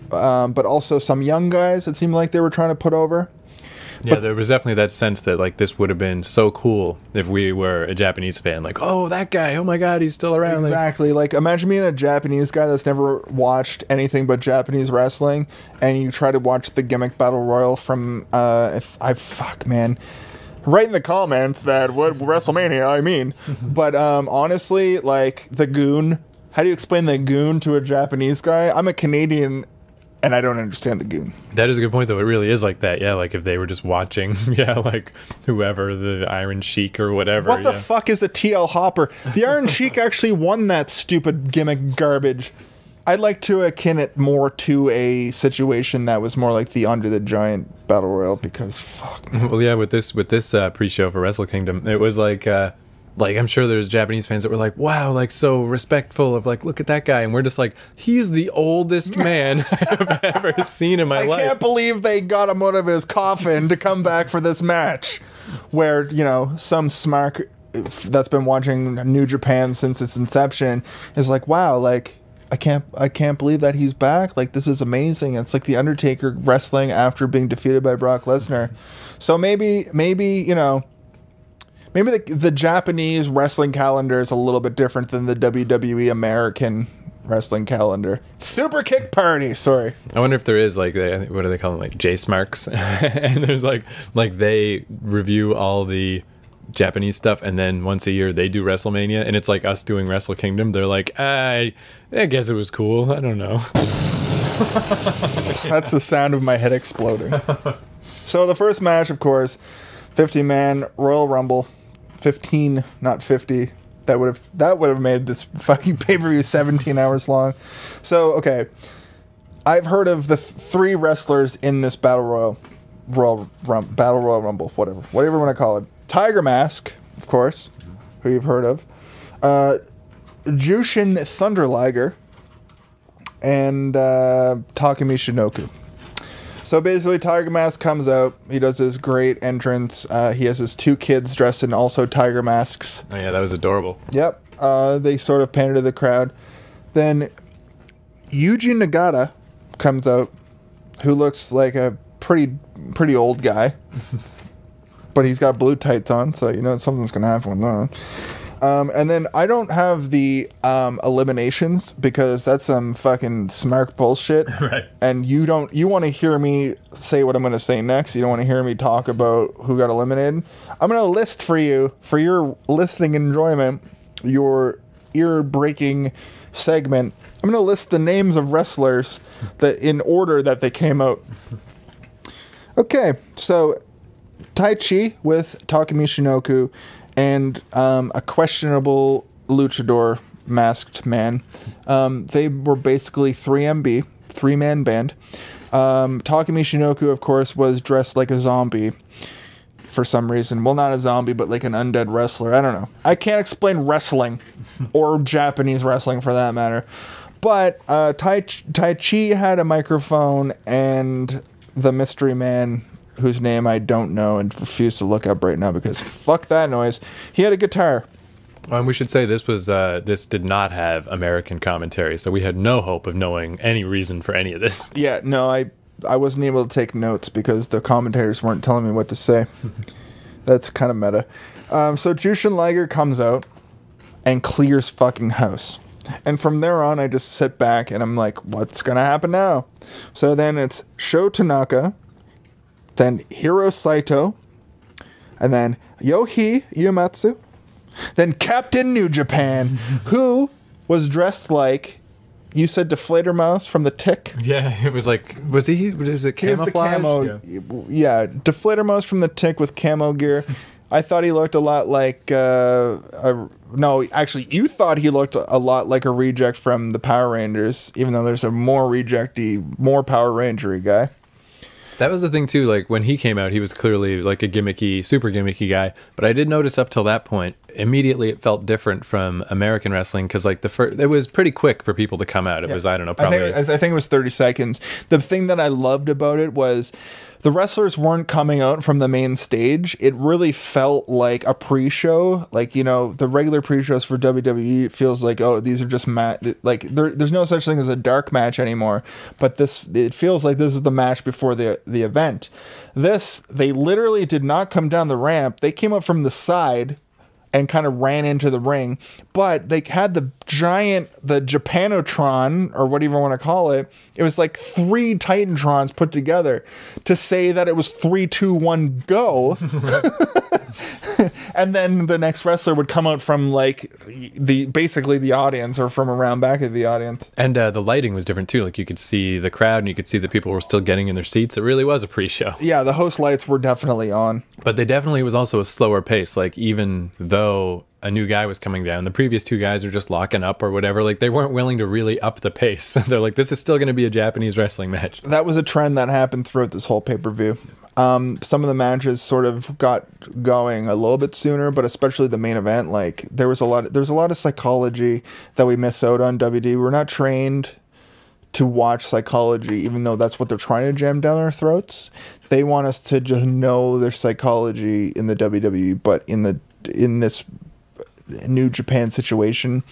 [SPEAKER 1] but also some young guys it seemed like they were trying to put over.
[SPEAKER 2] Yeah, there was definitely that sense that like this would have been so cool if we were a Japanese fan. Like, oh, that guy, oh my God, he's still around.
[SPEAKER 1] Exactly. Like imagine being a Japanese guy that's never watched anything but Japanese wrestling, and you try to watch the gimmick battle royal from write in the comments that what WrestleMania I mean. But honestly, like the Goon, how do you explain the Goon to a Japanese guy? I'm a Canadian and I don't understand the goon.
[SPEAKER 2] That is a good point, though. It really is like that. Yeah, like if they were just watching, like whoever, the Iron Sheik or whatever.
[SPEAKER 1] What the fuck is a TL Hopper? The Iron Sheik actually won that stupid gimmick garbage. I'd like to akin it more to a situation that was more like the Under the Giant Battle Royal, because fuck, man.
[SPEAKER 2] Well, yeah, with this pre-show for Wrestle Kingdom, it was like I'm sure there's Japanese fans that were like, wow, like so respectful of like, look at that guy. And we're just like, he's the oldest man I've ever seen in my life.
[SPEAKER 1] I can't believe they got him out of his coffin to come back for this match. Where, you know, some smark that's been watching New Japan since its inception is like, wow, like, I can't believe that he's back. Like, this is amazing. It's like The Undertaker wrestling after being defeated by Brock Lesnar. So maybe, you know, maybe the Japanese wrestling calendar is a little bit different than the WWE American wrestling calendar. Super Kick Party, sorry.
[SPEAKER 2] I wonder if there is like, what do they call them? Like J-Smarks. And there's like they review all the Japanese stuff, and then once a year they do WrestleMania, and it's like us doing Wrestle Kingdom. They're like, I guess it was cool. I don't know.
[SPEAKER 1] That's the sound of my head exploding. So the first match, of course, 50-man Royal Rumble. 15, not 50. That would have made this fucking pay-per-view 17 hours long. So, okay. I've heard of the 3 wrestlers in this Battle Royal Rumble, whatever you want to call it. Tiger Mask, of course, who you've heard of. Jushin Thunder Liger. And Takumi Shinoku. So basically, Tiger Mask comes out. He does his great entrance. He has his 2 kids dressed in also tiger masks.
[SPEAKER 2] Oh, yeah, that was adorable.
[SPEAKER 1] Yep. They sort of pander to the crowd. Then Yuji Nagata comes out, who looks like a pretty old guy. But he's got blue tights on, so you know something's going to happen with that. And then I don't have the eliminations because that's some fucking smart bullshit.
[SPEAKER 2] Right.
[SPEAKER 1] And you want to hear me say what I'm going to say next. You don't want to hear me talk about who got eliminated. I'm going to list for you, for your listening enjoyment, your ear-breaking segment. I'm going to list the names of wrestlers that in order that they came out. Okay, so Tai Chi with Takumi Shinoku and a questionable luchador masked man. They were basically 3MB, 3-man band. Takumi Shinoku, of course, was dressed like a zombie for some reason. Well, not a zombie, but like an undead wrestler. I don't know. I can't explain wrestling or Japanese wrestling for that matter. But Tai Chi had a microphone, and the mystery man, whose name I don't know and refuse to look up right now because fuck that noise, he had a guitar.
[SPEAKER 2] And we should say this did not have American commentary, so we had no hope of knowing any reason for any of this.
[SPEAKER 1] Yeah, no, I wasn't able to take notes because the commentators weren't telling me what to say. That's kind of meta. So Jushin Liger comes out and clears fucking house. And from there on, I just sit back and I'm like, what's going to happen now? So then it's Sho Tanaka, then Hiro Saito, and then Yohei Uematsu, then Captain New Japan, who was dressed like, you said Deflator Mouse from The Tick?
[SPEAKER 2] Yeah, it was like, was it camouflage?
[SPEAKER 1] Yeah, Deflator Mouse from The Tick with camo gear. I thought he looked a lot like, no, actually, you thought he looked a lot like a reject from the Power Rangers, even though there's a more rejecty, more Power Ranger-y guy.
[SPEAKER 2] That was the thing too, like when he came out, he was clearly like a gimmicky, super gimmicky guy, but I did notice up till that point, immediately it felt different from American wrestling, because like it was pretty quick for people to come out. It was, I don't know, probably...
[SPEAKER 1] I think it was 30 seconds. The thing that I loved about it was the wrestlers weren't coming out from the main stage. It really felt like a pre-show. Like, you know, the regular pre-shows for WWE, it feels like, oh, these are just like there's no such thing as a dark match anymore. But it feels like this is the match before the event. They literally did not come down the ramp. They came up from the side and kind of ran into the ring, but they had the Japanotron, or whatever you want to call it. It was like 3 Titantrons put together to say that it was 3, 2, 1, go. And then the next wrestler would come out from like basically the audience or from around back of the audience.
[SPEAKER 2] And the lighting was different too. Like you could see the crowd and you could see the people were still getting in their seats. It really was a pre-show.
[SPEAKER 1] Yeah, the host lights were definitely on.
[SPEAKER 2] But it was also a slower pace. Like even though a new guy was coming down, the previous two guys are just locking up or whatever. Like they weren't willing to really up the pace. They're like, this is still going to be a Japanese wrestling match.
[SPEAKER 1] That was a trend that happened throughout this whole pay-per-view. Some of the matches sort of got going a little bit sooner, but especially the main event, like there's a lot of psychology that we miss out on WWE. We're not trained to watch psychology, even though that's what they're trying to jam down our throats. They want us to just know their psychology in the WWE, but in this New Japan situation,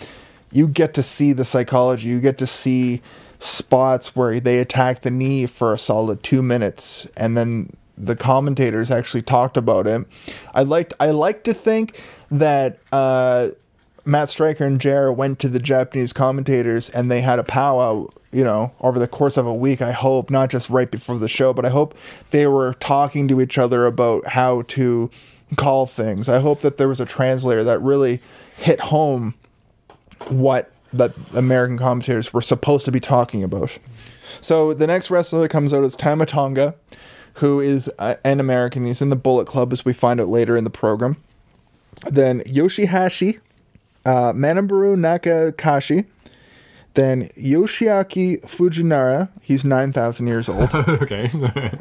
[SPEAKER 1] you get to see the psychology. You get to see spots where they attack the knee for a solid 2 minutes, and then the commentators actually talked about it. I like to think that Matt Stryker and JR went to the Japanese commentators and they had a powwow, over the course of a week. I hope not just right before the show, but I hope they were talking to each other about how to call things. I hope that there was a translator that really hit home what the American commentators were supposed to be talking about. So the next wrestler that comes out is Tama Tonga, who is an American. He's in the Bullet Club, as we find out later in the program. Then Yoshihashi, Manabaru Nakakashi. Then Yoshiaki Fujinara. He's 9,000 years old.
[SPEAKER 2] Okay.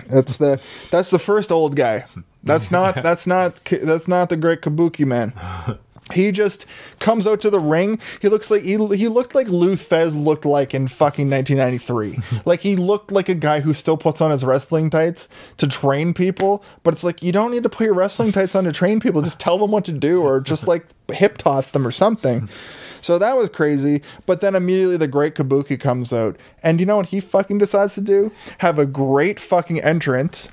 [SPEAKER 1] That's the first old guy. That's not the great Kabuki man. He just comes out to the ring. He looked like Lou Thez looked like in fucking 1993. Like he looked like a guy who still puts on his wrestling tights to train people. But it's like, you don't need to put your wrestling tights on to train people. Just tell them what to do, or just like hip toss them or something. So that was crazy. But then immediately the great Kabuki comes out. And you know what he fucking decides to do? Have a great fucking entrance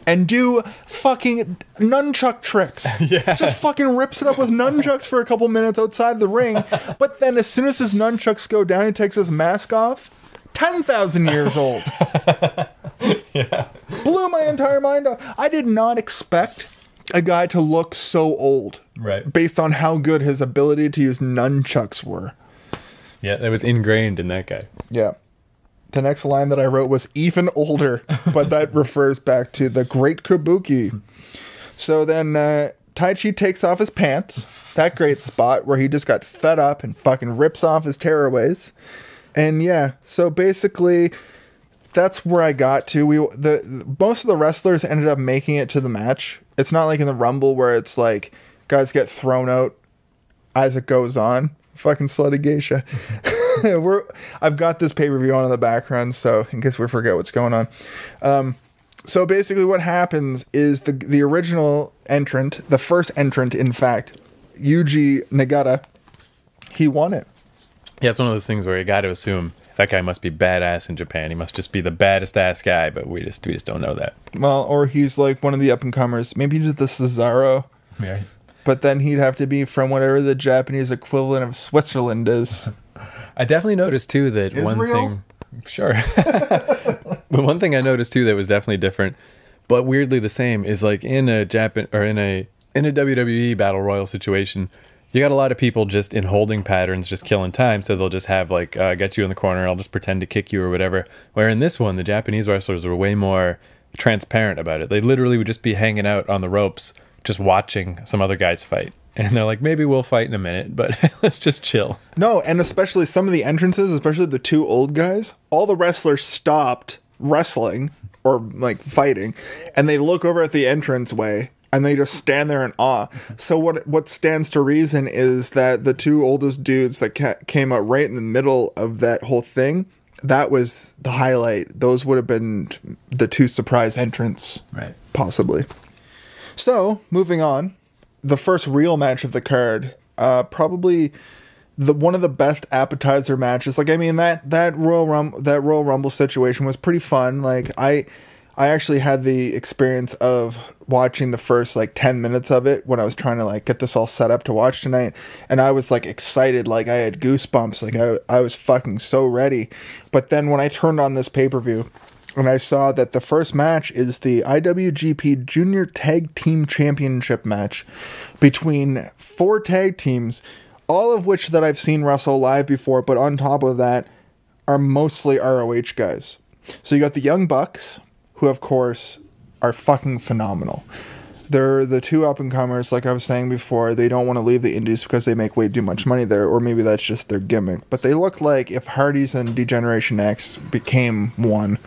[SPEAKER 1] and do fucking nunchuck tricks. Yeah. Just fucking rips it up with nunchucks for a couple minutes outside the ring. But then as soon as his nunchucks go down, he takes his mask off. 10,000 years old.
[SPEAKER 2] Yeah.
[SPEAKER 1] Blew my entire mind off. I did not expect a guy to look so old.
[SPEAKER 2] Right.
[SPEAKER 1] Based on how good his ability to use nunchucks were.
[SPEAKER 2] Yeah, that was ingrained in that guy.
[SPEAKER 1] Yeah. The next line that I wrote was even older, but that refers back to the great Kabuki. So then Taichi takes off his pants. That great spot where he just got fed up and fucking rips off his tearaways. And yeah, so basically that's where I got to. Most of the wrestlers ended up making it to the match. It's not like in the Rumble where it's like guys get thrown out as it goes on. Fucking slutty geisha. I've got this pay-per-view on in the background, so in case we forget what's going on. So basically what happens is the original entrant, the first entrant, in fact, Yuji Nagata, he won it.
[SPEAKER 2] Yeah, it's one of those things where you got to assume that guy must be badass in Japan. He must just be the baddest ass guy, but we just don't know that.
[SPEAKER 1] Well, or he's like one of the up-and-comers. Maybe he's the Cesaro.
[SPEAKER 2] Yeah.
[SPEAKER 1] But then he'd have to be from whatever the Japanese equivalent of Switzerland is.
[SPEAKER 2] I definitely noticed too that
[SPEAKER 1] Israel?
[SPEAKER 2] one thing. Sure. But one thing I noticed too that was definitely different, but weirdly the same, is like in a Japan or in a WWE battle royal situation, you got a lot of people just in holding patterns, just killing time. So they'll just have like get you in the corner. I'll just pretend to kick you or whatever. Where in this one, the Japanese wrestlers were way more transparent about it. They literally would just be hanging out on the ropes, just watching some other guys fight. And they're like, maybe we'll fight in a minute, but let's just chill.
[SPEAKER 1] No, and especially some of the entrances, especially the two old guys, all the wrestlers stopped wrestling or like fighting, and they look over at the entranceway and they just stand there in awe. So what stands to reason is that the two oldest dudes that came out right in the middle of that whole thing, that was the highlight. Those would have been the two surprise entrants,
[SPEAKER 2] right? Possibly.
[SPEAKER 1] So, moving on. The first real match of the card, probably one of the best appetizer matches. Like, I mean, that Royal Rumble situation was pretty fun. Like, I actually had the experience of watching the first like 10 minutes of it when I was trying to like get this all set up to watch tonight, and I was like excited, like I had goosebumps, like I was fucking so ready. But then when I turned on this pay-per-view, and I saw that the first match is the IWGP Junior Tag Team Championship match between 4 tag teams, all of which that I've seen wrestle live before, but on top of that are mostly ROH guys. So you got the Young Bucks, who of course are fucking phenomenal. They're the 2 up-and-comers, like I was saying before. They don't want to leave the indies because they make way too much money there, or maybe that's just their gimmick. But they look like if Hardys and Degeneration X became one.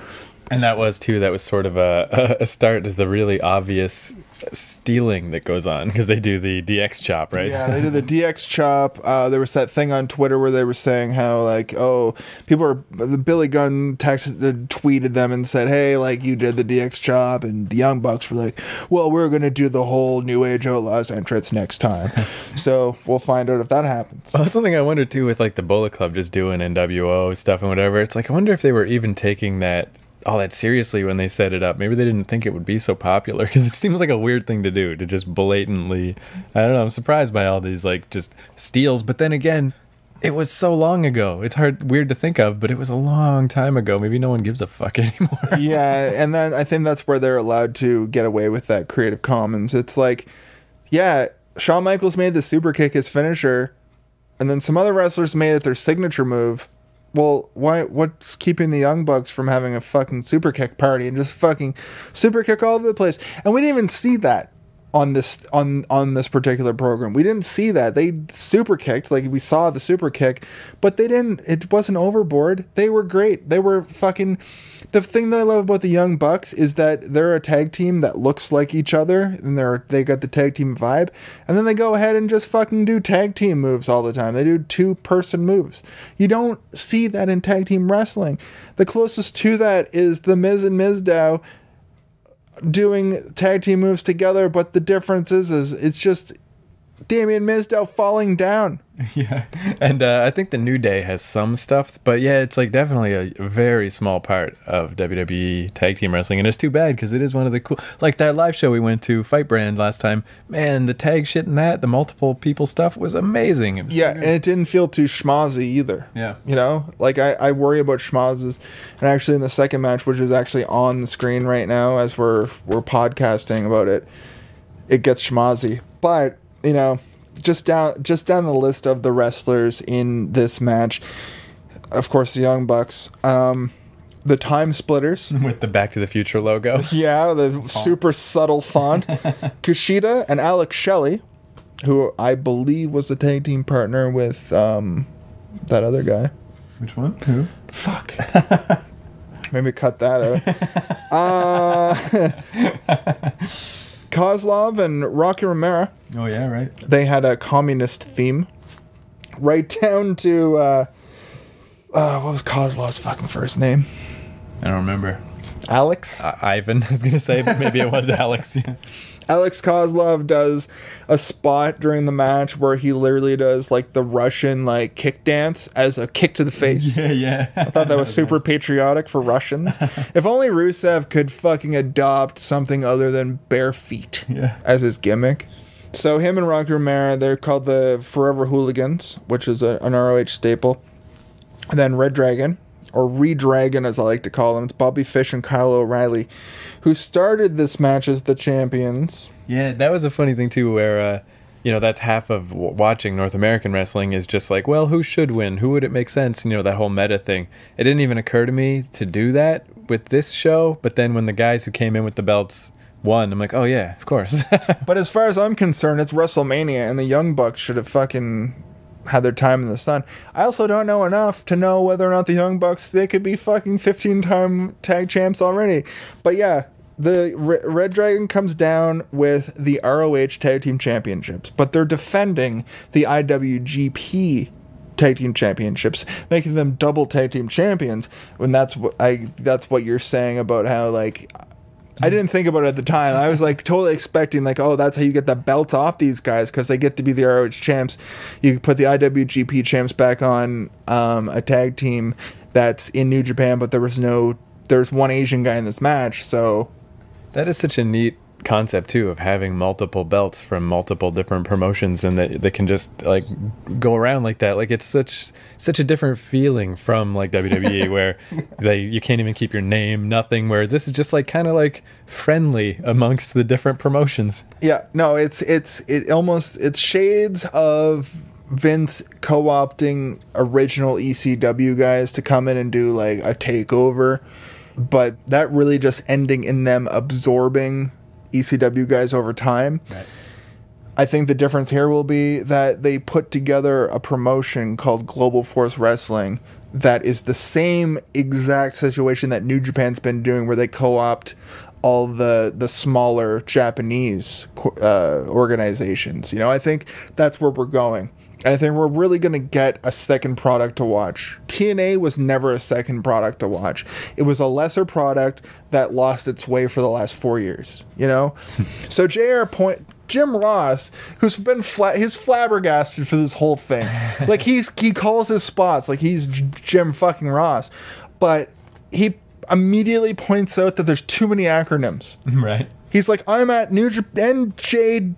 [SPEAKER 2] And that was sort of a start to the really obvious stealing that goes on, because they do the DX chop, right?
[SPEAKER 1] Yeah, they do the DX chop. There was that thing on Twitter where they were saying how, like, oh, the Billy Gunn tweeted them and said, hey, like, you did the DX chop, and the Young Bucks were like, well, we're going to do the whole New Age Outlaws entrance next time. So we'll find out if that happens.
[SPEAKER 2] Well, that's something I wonder, too, with, like, the Bullet Club just doing NWO stuff and whatever. It's like, I wonder if they were even taking all that seriously when they set it up. Maybe they didn't think it would be so popular, because it seems like a weird thing to do, to just blatantly, I don't know, I'm surprised by all these like just steals. But then again, it was so long ago. It's weird to think of, but it was a long time ago. Maybe no one gives a fuck anymore.
[SPEAKER 1] Yeah, and then I think that's where they're allowed to get away with that Creative Commons. It's like, yeah, Shawn Michaels made the super kick his finisher, and then some other wrestlers made it their signature move. Well, what's keeping the Young Bucks from having a fucking super kick party and just fucking super kick all over the place? And we didn't even see that on this particular program. We didn't see that. They super kicked, like we saw the super kick, but it wasn't overboard. They were great. They were fucking. The thing that I love about the Young Bucks is that they're a tag team that looks like each other, and they got the tag team vibe, and then they go ahead and just fucking do tag team moves all the time. They do 2-person moves. You don't see that in tag team wrestling. The closest to that is the Miz and Mizdow doing tag team moves together, but the difference is it's just Damien Mizdow falling down.
[SPEAKER 2] Yeah, and I think the New Day has some stuff, but yeah, it's like definitely a very small part of WWE tag team wrestling, and it's too bad because it is one of the cool, like that live show we went to, Fight Brand, last time. Man, the tag shit and the multiple people stuff was amazing. It was
[SPEAKER 1] yeah, and it didn't feel too schmozzy either.
[SPEAKER 2] Yeah,
[SPEAKER 1] you know, like I worry about schmozzes, and actually in the second match, which is actually on the screen right now as we're podcasting about it, it gets schmozzy, but you know. Just down the list of the wrestlers in this match, of course, the Young Bucks, the Time Splitters
[SPEAKER 2] with the Back to the Future logo.
[SPEAKER 1] Yeah, the super subtle font. Kushida and Alex Shelley, who I believe was a tag team partner with that other guy.
[SPEAKER 2] Which one? Who?
[SPEAKER 1] Fuck. Maybe cut that out. Kozlov and Rocky Romero.
[SPEAKER 2] Oh yeah, right.
[SPEAKER 1] They had a communist theme, right down to what was Kozlov's fucking first name?
[SPEAKER 2] I don't remember.
[SPEAKER 1] Alex?
[SPEAKER 2] Ivan, I was gonna say, but maybe it was Alex. Yeah.
[SPEAKER 1] Alex Kozlov does a spot during the match where he literally does like the Russian like kick dance as a kick to the face.
[SPEAKER 2] Yeah.
[SPEAKER 1] I thought that was super patriotic for Russians. If only Rusev could fucking adopt something other than bare feet as his gimmick. So him and Rocky Romero, they're called the Forever Hooligans, which is an ROH staple. And then Red Dragon, or Redragon as I like to call them, it's Bobby Fish and Kyle O'Reilly, who started this match as the champions.
[SPEAKER 2] Yeah, that was a funny thing too, where that's half of watching North American wrestling is just like, well, who should win? Who would it make sense? That whole meta thing. It didn't even occur to me to do that with this show, but then when the guys who came in with the belts won, I'm like, oh yeah, of course.
[SPEAKER 1] But as far as I'm concerned, it's WrestleMania, and the Young Bucks should have fucking had their time in the sun. I also don't know enough to know whether or not the Young Bucks, they could be fucking 15-time tag champs already. But yeah, the Red Dragon comes down with the ROH Tag Team Championships, but they're defending the IWGP Tag Team Championships, making them double Tag Team Champions. When that's what you're saying about how, like, I didn't think about it at the time. I was like totally expecting like, oh, that's how you get the belts off these guys because they get to be the ROH champs. You put the IWGP champs back on a tag team that's in New Japan, but there's one Asian guy in this match. So
[SPEAKER 2] that is such a neat concept too of having multiple belts from multiple different promotions, and that they can just like go around like that. Like it's such a different feeling from like WWE where you can't even keep your name, nothing, where this is just like kind of like friendly amongst the different promotions.
[SPEAKER 1] Yeah, no, it's shades of Vince co-opting original ECW guys to come in and do like a takeover, but that really just ending in them absorbing ECW guys over time.
[SPEAKER 2] Right.
[SPEAKER 1] I think the difference here will be that they put together a promotion called Global Force Wrestling that is the same exact situation that New Japan's been doing, where they co-opt all the smaller Japanese organizations. You know, I think that's where we're going. And I think we're really going to get a second product to watch. TNA was never a second product to watch. It was a lesser product that lost its way for the last 4 years, you know? So Jim Ross, who's been he's flabbergasted for this whole thing. Like he calls his spots like he's Jim fucking Ross. But he immediately points out that there's too many acronyms.
[SPEAKER 2] Right.
[SPEAKER 1] He's like, I'm at NJW,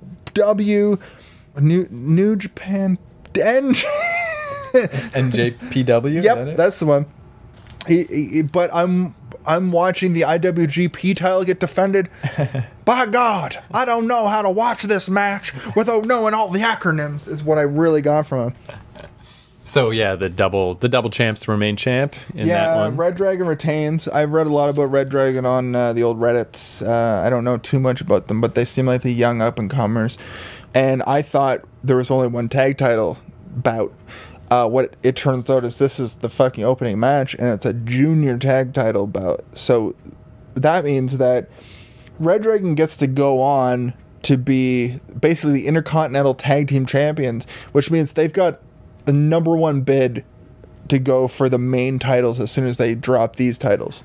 [SPEAKER 1] New Japan,
[SPEAKER 2] NJPW.
[SPEAKER 1] Yep, that's the one. But I'm watching the IWGP title get defended. By God, I don't know how to watch this match without knowing all the acronyms. Is what I really got from him.
[SPEAKER 2] So yeah, the double champs remain champ in that one.
[SPEAKER 1] Red Dragon retains. I've read a lot about Red Dragon on the old Reddits. I don't know too much about them, but they seem like the young up and comers. And I thought there was only one tag title bout. What it turns out is this is the fucking opening match, and it's a junior tag title bout. So that means that Red Dragon gets to go on to be basically the Intercontinental Tag Team Champions, which means they've got the number one bid to go for the main titles as soon as they drop these titles.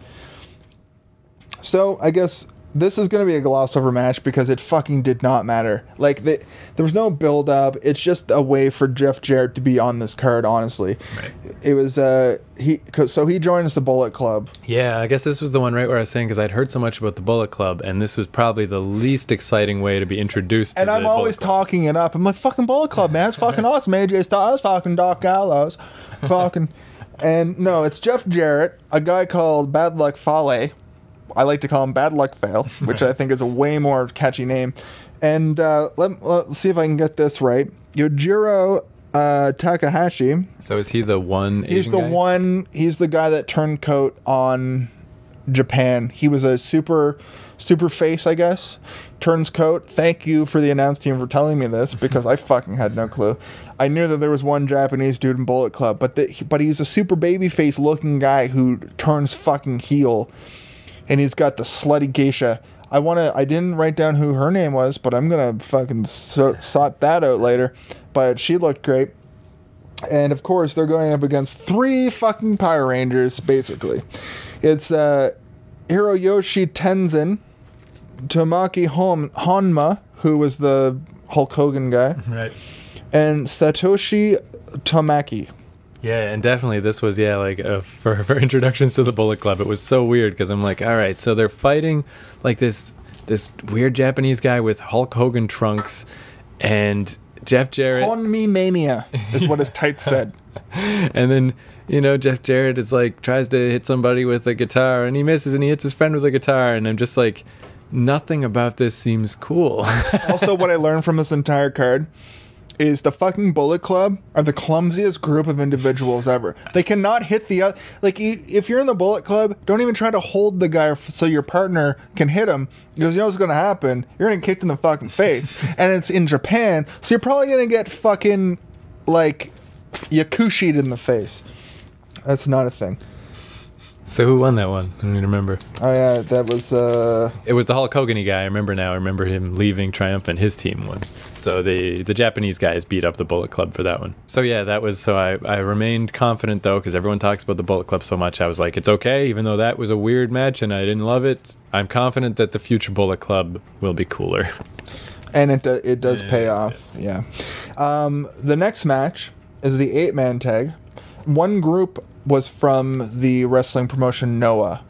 [SPEAKER 1] So I guess this is going to be a gloss over match because it fucking did not matter. Like, there was no build up. It's just a way for Jeff Jarrett to be on this card, honestly.
[SPEAKER 2] Right.
[SPEAKER 1] It was, he joined us the Bullet Club.
[SPEAKER 2] Yeah, I guess this was the one right where I was saying, because I'd heard so much about the Bullet Club, and this was probably the least exciting way to be introduced to
[SPEAKER 1] and I'm always talking it up. I'm like, fucking Bullet Club, man. It's fucking awesome. AJ Styles, fucking Doc Gallows. Fucking. And no, it's Jeff Jarrett, a guy called Bad Luck Fale. I like to call him Bad Luck Fail, which I think is a way more catchy name. And let's see if I can get this right. Yojiro Takahashi.
[SPEAKER 2] So is he the one Asian
[SPEAKER 1] He's the
[SPEAKER 2] guy?
[SPEAKER 1] one. He's the guy that turned coat on Japan. He was a super face, I guess. Turns coat. Thank you for the announce team for telling me this, because I fucking had no clue. I knew that there was one Japanese dude in Bullet Club, but he's a super babyface looking guy who turns fucking heel. And he's got the slutty geisha. I didn't write down who her name was, but I'm gonna fucking sort that out later. But she looked great. And of course, they're going up against 3 fucking Power Rangers, basically. It's Hiroyoshi Tenzin, Tamaki Honma, who was the Hulk Hogan guy,
[SPEAKER 2] Right.
[SPEAKER 1] and Satoshi Tamaki.
[SPEAKER 2] Yeah, and definitely this was, like for introductions to the Bullet Club, it was so weird because I'm like, all right, so they're fighting like this weird Japanese guy with Hulk Hogan trunks and Jeff Jarrett.
[SPEAKER 1] Honmi Mania is what his tights said.
[SPEAKER 2] And then, Jeff Jarrett is like, tries to hit somebody with a guitar and he misses and he hits his friend with a guitar. And I'm just like, nothing about this seems cool.
[SPEAKER 1] Also, what I learned from this entire card is the fucking Bullet Club are the clumsiest group of individuals ever. They cannot hit the other. Like, if you're in the Bullet Club, don't even try to hold the guy so your partner can hit him, because you know what's going to happen. You're going to get kicked in the fucking face. And it's in Japan, so you're probably going to get fucking, like, yakushi'd in the face. That's not a thing.
[SPEAKER 2] So who won that one? I don't even remember.
[SPEAKER 1] Oh, yeah, that was...
[SPEAKER 2] It was the Hulk Hogan guy. I remember now. I remember him leaving triumphant. His team won. So the Japanese guys beat up the Bullet Club for that one. So yeah, that was... So I remained confident, though, because everyone talks about the Bullet Club so much. I was like, it's okay, even though that was a weird match and I didn't love it. I'm confident that the future Bullet Club will be cooler.
[SPEAKER 1] And it does pay off. Yeah. The next match is the 8-man tag. One group was from the wrestling promotion Noah,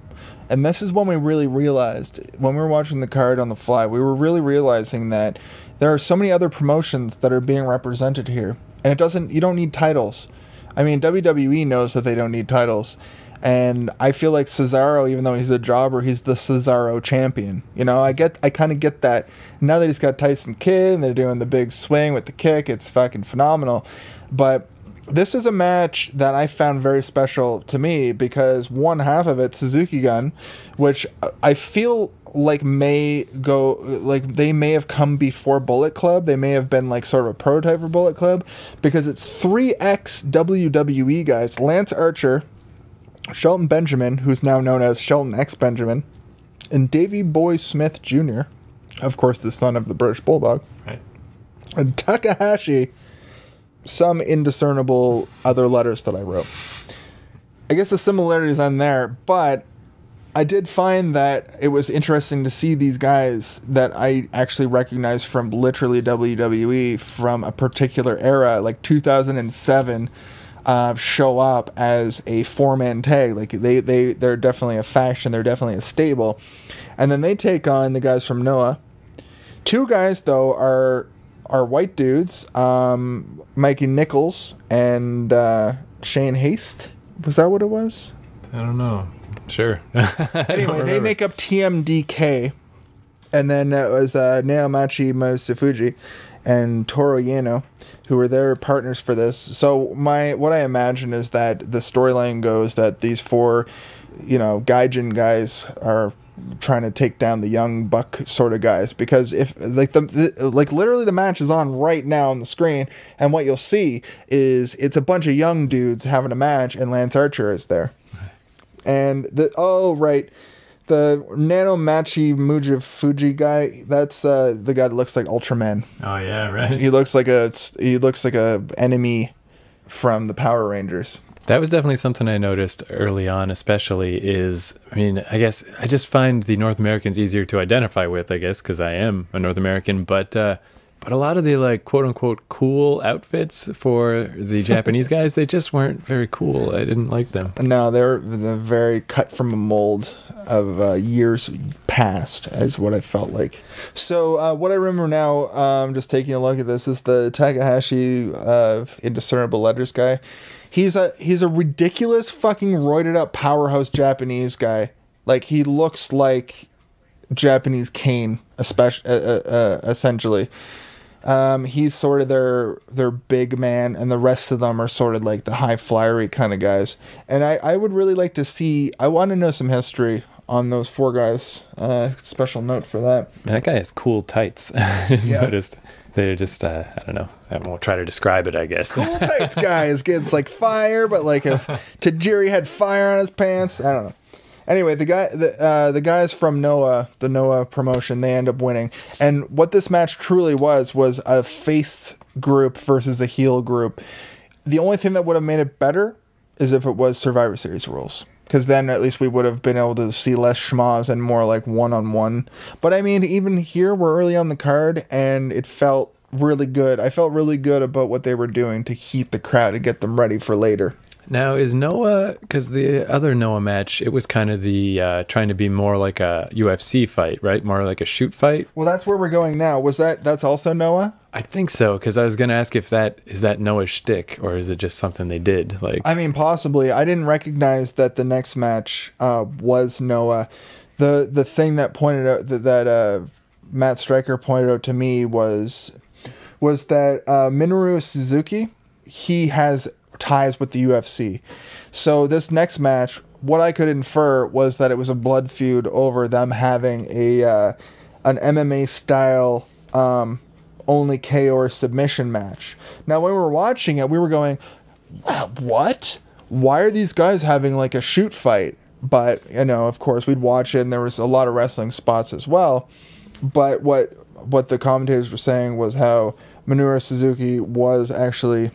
[SPEAKER 1] And this is when we really realized, when we were watching the card on the fly, we were really realizing that there are so many other promotions that are being represented here. And you don't need titles. I mean, WWE knows that they don't need titles. And I feel like Cesaro, even though he's a jobber, he's the Cesaro champion. You know, I kind of get that. Now that he's got Tyson Kidd and they're doing the big swing with the kick, it's fucking phenomenal. But this is a match that I found very special to me because one half of it, Suzuki Gun, which I feel like they may have come before Bullet Club. They may have been like sort of a prototype for Bullet Club because it's 3 ex-WWE guys. Lance Archer, Shelton Benjamin, who's now known as Shelton X Benjamin, and Davey Boy Smith Jr., of course the son of the British Bulldog,
[SPEAKER 2] right,
[SPEAKER 1] and Takahashi, some indiscernible other letters that I wrote. I guess the similarities on there, but I did find that it was interesting to see these guys that I actually recognize from literally WWE from a particular era, like 2007, show up as a 4-man tag. Like they're definitely a faction, they're definitely a stable. And then they take on the guys from Noah. 2 guys though are white dudes, Mikey Nichols and Shane Haste. Was that what it was?
[SPEAKER 2] I don't know. Sure.
[SPEAKER 1] Anyway, they make up TMDK, and then it was Naomachi Masafuji and Toru Yano, who were their partners for this. So what I imagine is that the storyline goes that these 4, gaijin guys are trying to take down the young buck sort of guys, because if literally the match is on right now on the screen, and what you'll see is it's a bunch of young dudes having a match, and Lance Archer is there. And the Naomachi Mujifuji guy, that's the guy that looks like Ultraman.
[SPEAKER 2] Oh yeah, right.
[SPEAKER 1] He looks like a enemy from the Power Rangers.
[SPEAKER 2] That was definitely something I noticed early on, especially I guess I just find the North Americans easier to identify with, I guess, because I am a North American, but a lot of the like quote unquote cool outfits for the Japanese guys, they just weren't very cool. I didn't like them. No,
[SPEAKER 1] they're very cut from a mold of years past, is what I felt like. So what I remember now, just taking a look at this, is the Takahashi indiscernible letters guy. He's a ridiculous fucking roided up powerhouse Japanese guy. Like, he looks like Japanese Kane, essentially. He's sort of their big man, and the rest of them are sort of like the high flyery kind of guys. And I would really like to see, I want to know some history on those 4 guys. Special note for that.
[SPEAKER 2] That guy has cool tights. I just noticed. They're just, I don't know. I won't try to describe it, I guess.
[SPEAKER 1] Cool tights guy is getting like fire, but like if Tajiri had fire on his pants, I don't know. Anyway, the guys from Noah, the Noah promotion, they end up winning. And what this match truly was a face group versus a heel group. The only thing that would have made it better is if it was Survivor Series rules. Because then at least we would have been able to see less schmoz and more like one-on-one. But I mean, even here, we're early on the card, and it felt really good. I felt really good about what they were doing to heat the crowd and get them ready for later.
[SPEAKER 2] Now, is Noah, because the other Noah match, it was kind of the trying to be more like a UFC fight, right? More like a shoot fight?
[SPEAKER 1] Well, that's where we're going now. That's also Noah?
[SPEAKER 2] I think so, because I was going to ask if is that Noah's shtick, or is it just something they did? Like,
[SPEAKER 1] I mean, possibly. I didn't recognize that the next match was Noah. The thing that pointed out that Matt Stryker pointed out to me was that Minoru Suzuki, he has ties with the UFC. So this next match, what I could infer was that it was a blood feud over them having an MMA style only KO or submission match. Now, when we were watching it, we were going, what? Why are these guys having like a shoot fight? But, of course, we'd watch it, and there was a lot of wrestling spots as well. But what the commentators were saying was how Minoru Suzuki was actually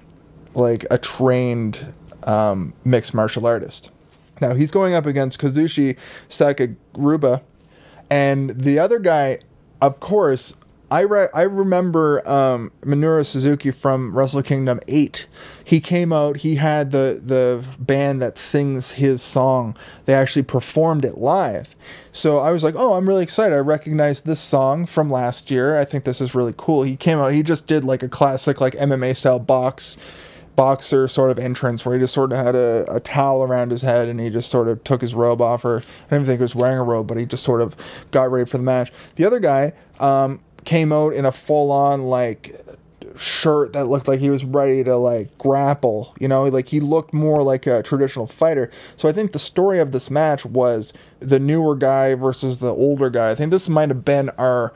[SPEAKER 1] like a trained mixed martial artist. Now, he's going up against Kazushi Sakaguruba, and the other guy, of course, I remember Minoru Suzuki from Wrestle Kingdom 8. He came out, he had the band that sings his song. They actually performed it live. So I was like, oh, I'm really excited. I recognized this song from last year. I think this is really cool. He came out, he just did like a classic like MMA style boxer sort of entrance where he just sort of had a towel around his head and he just sort of took his robe off, or I don't even think he was wearing a robe, but he just sort of got ready for the match. The other guy came out in a full-on like shirt that looked like he was ready to like grapple, you know, like he looked more like a traditional fighter. So I think the story of this match was the newer guy versus the older guy. I think this might have been our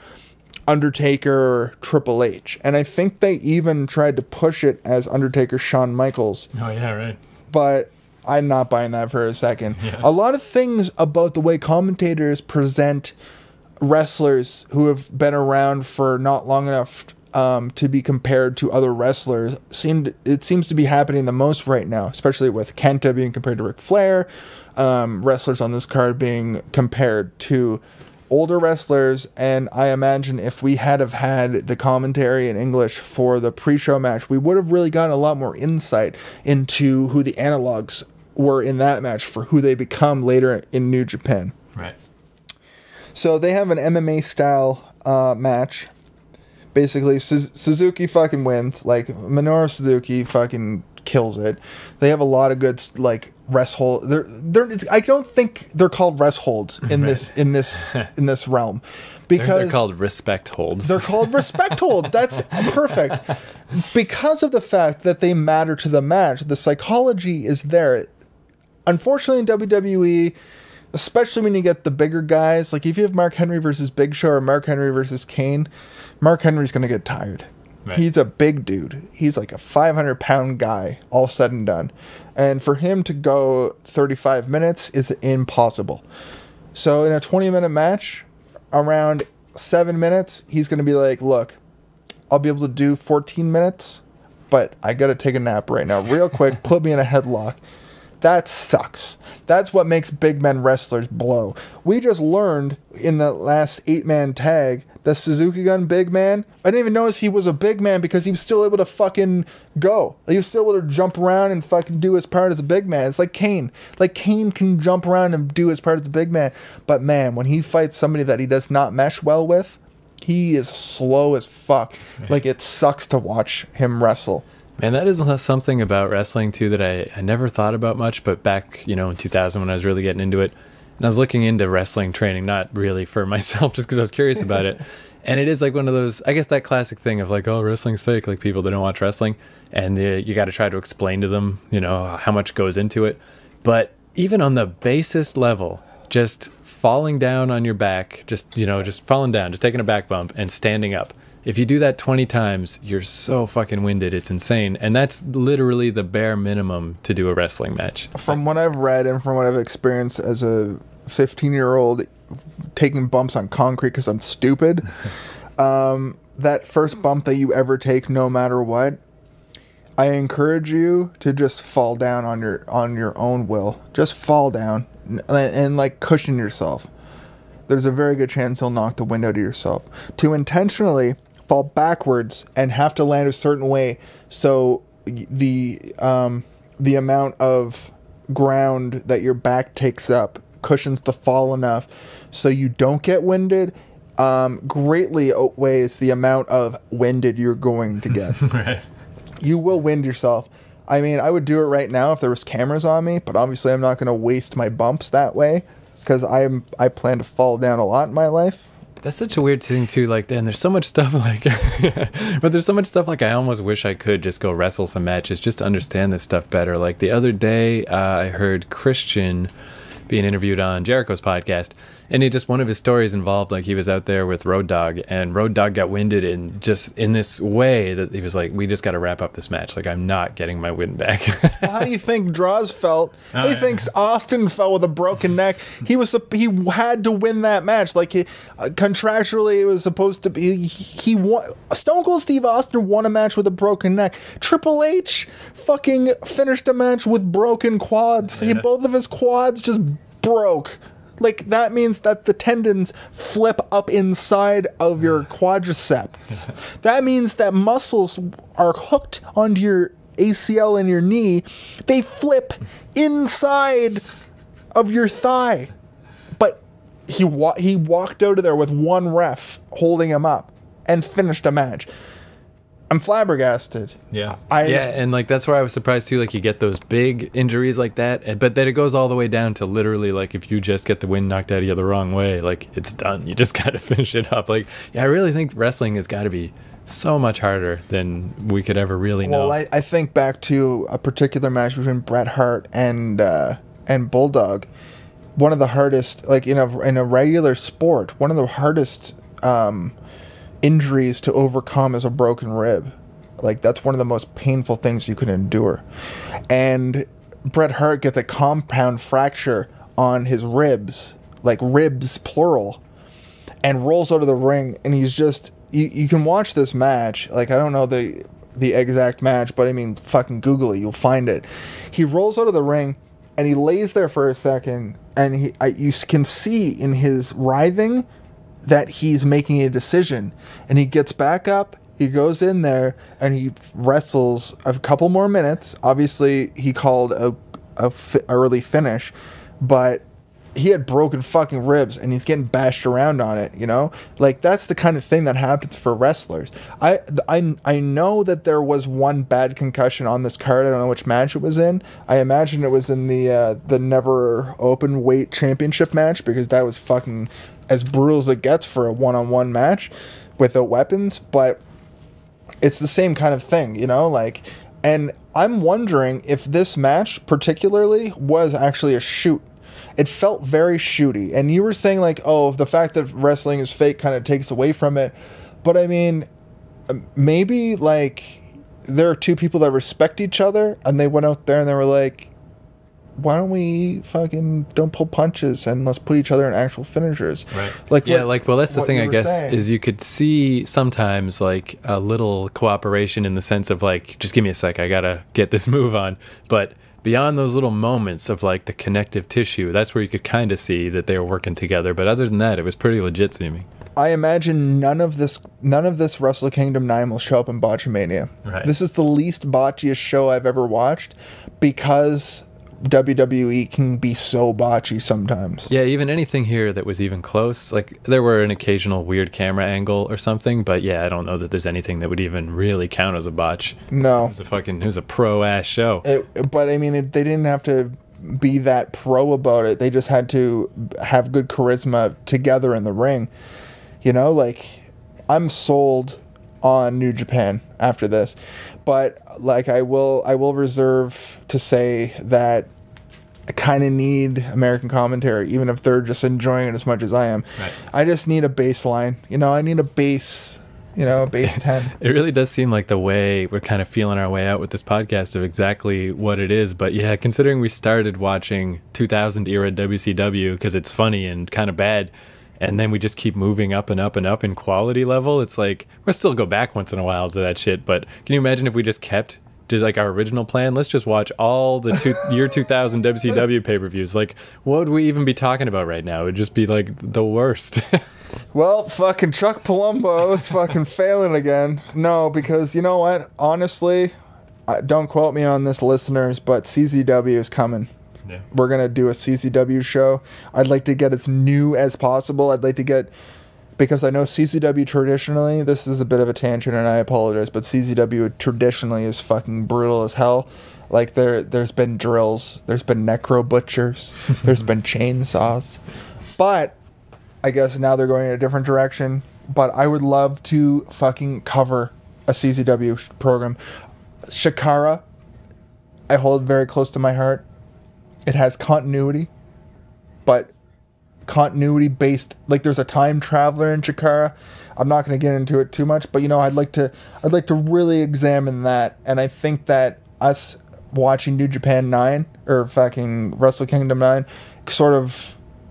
[SPEAKER 1] Undertaker Triple H, and I think they even tried to push it as Undertaker Shawn Michaels.
[SPEAKER 2] Oh yeah, right.
[SPEAKER 1] But I'm not buying that for a second.
[SPEAKER 2] Yeah.
[SPEAKER 1] A lot of things about the way commentators present wrestlers who have been around for not long enough to be compared to other wrestlers it seems to be happening the most right now, especially with Kenta being compared to Ric Flair, wrestlers on this card being compared to older wrestlers. And I imagine if we had the commentary in English for the pre-show match, we would have really gotten a lot more insight into who the analogs were in that match for who they become later in New Japan.
[SPEAKER 2] Right.
[SPEAKER 1] So they have an MMA style match. Basically, Suzuki fucking wins. Like, Minoru Suzuki fucking kills it. They have a lot of good like rest hold. I don't think they're called rest holds in this realm, because
[SPEAKER 2] they're called respect holds.
[SPEAKER 1] They're called respect hold. That's perfect, because of the fact that they matter to the match. The psychology is there. Unfortunately, in WWE, especially when you get the bigger guys, like if you have Mark Henry versus Big Show or Mark Henry versus Kane, Mark Henry's going to get tired. Right. He's a big dude. He's like a 500-pound guy, all said and done. And for him to go 35 minutes is impossible. So in a 20-minute match, around 7 minutes, he's going to be like, look, I'll be able to do 14 minutes, but I got to take a nap right now. Real quick, put me in a headlock. That sucks. That's what makes big men wrestlers blow. We just learned in the last 8-man tag the Suzuki Gun big man. I didn't even notice he was a big man because he was still able to fucking go. He was still able to jump around and fucking do his part as a big man. It's like Kane. Like Kane can jump around and do his part as a big man. But man, when he fights somebody that he does not mesh well with, he is slow as fuck. Like it sucks to watch him wrestle.
[SPEAKER 2] Man, that is something about wrestling too that I never thought about much, but back, in 2000 when I was really getting into it, and I was looking into wrestling training, not really for myself, just because I was curious about it. And it is like one of those, I guess that classic thing of like, oh, wrestling's fake, like people that don't watch wrestling, and you got to try to explain to them, how much goes into it. But even on the basest level, just falling down on your back, just falling down, just taking a back bump and standing up. If you do that 20 times, you're so fucking winded. It's insane. And that's literally the bare minimum to do a wrestling match.
[SPEAKER 1] From what I've read and from what I've experienced as a 15-year-old taking bumps on concrete because I'm stupid, that first bump that you ever take, no matter what, I encourage you to just fall down on your own will. Just fall down and like cushion yourself. There's a very good chance you'll knock the wind out of yourself. To intentionally fall backwards and have to land a certain way so the amount of ground that your back takes up cushions the fall enough so you don't get winded, greatly outweighs the amount of winded you're going to get.
[SPEAKER 2] Right.
[SPEAKER 1] You will wind yourself. I mean, I would do it right now if there was cameras on me, but obviously I'm not going to waste my bumps that way because I plan to fall down a lot in my life.
[SPEAKER 2] That's such a weird thing too. Like, and there's so much stuff like, but there's so much stuff like I almost wish I could just go wrestle some matches just to understand this stuff better. Like the other day, I heard Christian being interviewed on Jericho's podcast, and one of his stories involved like he was out there with Road Dogg, and Road Dogg got winded in this way that he was like, we just got to wrap up this match. Like, I'm not getting my wind back.
[SPEAKER 1] Well, how do you think Draws felt? How do you think Austin felt with a broken neck? He had to win that match. Like contractually, it was supposed to be. He won. Stone Cold Steve Austin won a match with a broken neck. Triple H fucking finished a match with broken quads.
[SPEAKER 2] Yeah.
[SPEAKER 1] Both of his quads just broke. Like, that means that the tendons flip up inside of your quadriceps. That means that muscles are hooked onto your ACL and your knee. They flip inside of your thigh. But he walked out of there with one ref holding him up and finished a match. I'm flabbergasted.
[SPEAKER 2] Yeah. And like that's where I was surprised too. Like you get those big injuries like that, but then it goes all the way down to literally like if you just get the wind knocked out of you the wrong way, like it's done. You just got to finish it up. Like, yeah, I really think wrestling has got to be so much harder than we could ever really know.
[SPEAKER 1] Well, I think back to a particular match between Bret Hart and Bulldog. One of the hardest, like in a regular sport, one of the hardest injuries to overcome is a broken rib. Like, that's one of the most painful things you can endure. And Bret Hart gets a compound fracture on his ribs, like ribs plural, and rolls out of the ring, and he's just you can watch this match. Like, I don't know the exact match, but I mean, fucking Google it, you'll find it. He rolls out of the ring and he lays there for a second, and you can see in his writhing that he's making a decision, and he gets back up, he goes in there, and he wrestles a couple more minutes. Obviously, he called a early finish, but he had broken fucking ribs, and he's getting bashed around on it, you know? Like, that's the kind of thing that happens for wrestlers. I know that there was one bad concussion on this card. I don't know which match it was in. I imagine it was in the never open weight championship match, because that was fucking as brutal as it gets for a one-on-one match without weapons. But it's the same kind of thing, you know? Like, and I'm wondering if this match particularly was actually a shoot. It felt very shooty. And you were saying, like, oh, the fact that wrestling is fake kind of takes away from it. But I mean, maybe like there are two people that respect each other, and they went out there and they were like, why don't we fucking don't pull punches and let's put each other in actual finishers.
[SPEAKER 2] Right.
[SPEAKER 1] Like,
[SPEAKER 2] yeah, well, that's the thing, I guess, is you could see sometimes like a little cooperation in the sense of like, just give me a sec, I gotta get this move on. But beyond those little moments of like the connective tissue, that's where you could kind of see that they were working together. But other than that, it was pretty legit seeming.
[SPEAKER 1] I imagine none of this Wrestle Kingdom 9 will show up in Botchamania.
[SPEAKER 2] Right.
[SPEAKER 1] This is the least botchiest show I've ever watched, because WWE can be so botchy sometimes.
[SPEAKER 2] Yeah, even anything here that was even close, like there were an occasional weird camera angle or something, but yeah, I don't know that there's anything that would even really count as a botch.
[SPEAKER 1] No.
[SPEAKER 2] It was a pro-ass show.
[SPEAKER 1] But I mean, they didn't have to be that pro about it. They just had to have good charisma together in the ring. You know, like, I'm sold on New Japan after this, but like I will reserve to say that I kind of need American commentary, even if they're just enjoying it as much as I am.
[SPEAKER 2] Right.
[SPEAKER 1] I just need a baseline, you know. I need a base, you know, a base 10.
[SPEAKER 2] It really does seem like the way we're kind of feeling our way out with this podcast of exactly what it is. But yeah, considering we started watching 2000 era WCW because it's funny and kind of bad, and then we just keep moving up and up and up in quality level, it's like we'll still go back once in a while to that shit. But can you imagine if we just kept to like our original plan? Let's just watch all the year 2000 WCW pay-per-views. Like, what would we even be talking about right now? It would just be like the worst.
[SPEAKER 1] Well, fucking Chuck Palumbo is fucking failing again. No, because you know what? Honestly, don't quote me on this, listeners, but CZW is coming.
[SPEAKER 2] Yeah.
[SPEAKER 1] We're going to do a CZW show. I'd like to get as new as possible. I'd like to get, because I know CZW traditionally, this is a bit of a tangent and I apologize, but CZW traditionally is fucking brutal as hell. Like, there's been drills, there's been necro butchers, there's been chainsaws. But I guess now they're going in a different direction. But I would love to fucking cover a CZW program. Shikara, I hold very close to my heart. It has continuity, but continuity based, like there's a time traveler in Chikara. I'm not going to get into it too much, but you know, I'd like to really examine that. And I think that us watching New Japan 9 or fucking Wrestle Kingdom 9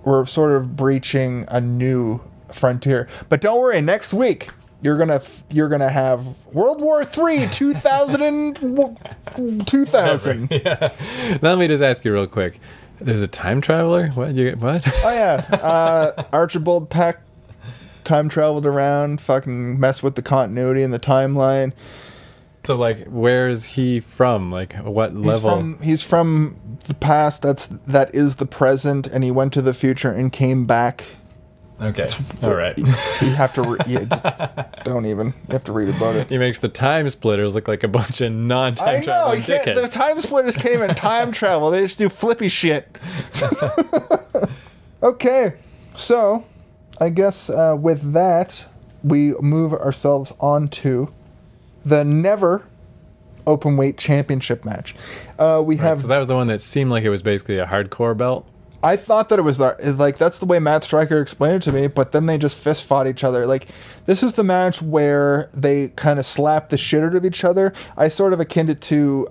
[SPEAKER 1] we're sort of breaching a new frontier. But don't worry, next week you're gonna have World War III 2000.
[SPEAKER 2] Yeah. Let me just ask you real quick. There's a time traveler? What?
[SPEAKER 1] Oh yeah, Archibald Peck time traveled around, fucking messed with the continuity and the timeline.
[SPEAKER 2] So, like, where is he from? Like, what level?
[SPEAKER 1] He's from the past. That is the present, and he went to the future and came back.
[SPEAKER 2] Okay, all right.
[SPEAKER 1] You have to don't even. You have to read about it.
[SPEAKER 2] He makes the time splitters look like a bunch of non-time traveling dickheads.
[SPEAKER 1] The time splitters can't even time travel. They just do flippy shit. Okay, so I guess with that, we move ourselves on to the never open weight championship match. So
[SPEAKER 2] that was the one that seemed like it was basically a hardcore belt.
[SPEAKER 1] I thought that it was like that's the way Matt Stryker explained it to me, but then they just fist fought each other. Like, this is the match where they kind of slapped the shit out of each other. I sort of akin it to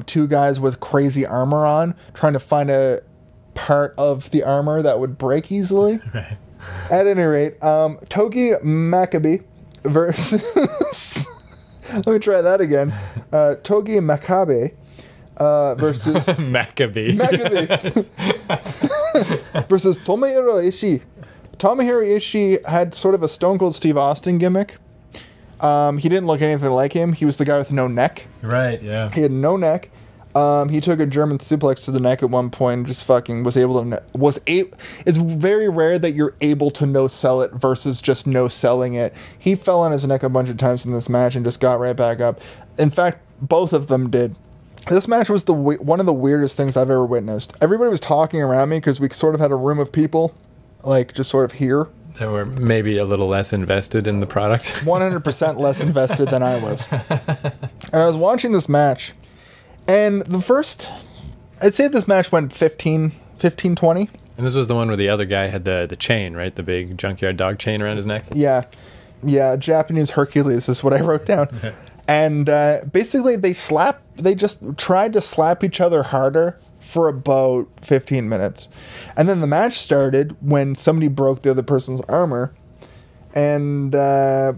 [SPEAKER 1] two guys with crazy armor on trying to find a part of the armor that would break easily.
[SPEAKER 2] Right.
[SPEAKER 1] At any rate, Togi Makabe versus let me try that again. Togi Makabe versus
[SPEAKER 2] Maccabee.
[SPEAKER 1] Versus Tomohiro Ishii. Tomohiro Ishii had sort of a Stone Cold Steve Austin gimmick. He didn't look anything like him. He was the guy with no neck.
[SPEAKER 2] Right, yeah.
[SPEAKER 1] He had no neck. He took a German suplex to the neck at one point and just fucking was able to... It's very rare that you're able to no-sell it versus just no-selling it. He fell on his neck a bunch of times in this match and just got right back up. In fact, both of them did. This match was one of the weirdest things I've ever witnessed. Everybody was talking around me because we sort of had a room of people, like, just sort of here.
[SPEAKER 2] That were maybe a little less invested in the product.
[SPEAKER 1] 100% less invested than I was. And I was watching this match, and I'd say this match went 15, 20.
[SPEAKER 2] And this was the one where the other guy had the chain, right? The big junkyard dog chain around his neck?
[SPEAKER 1] Yeah. Japanese Hercules is what I wrote down. And basically they just tried to slap each other harder for about 15 minutes. And then the match started when somebody broke the other person's armor. And the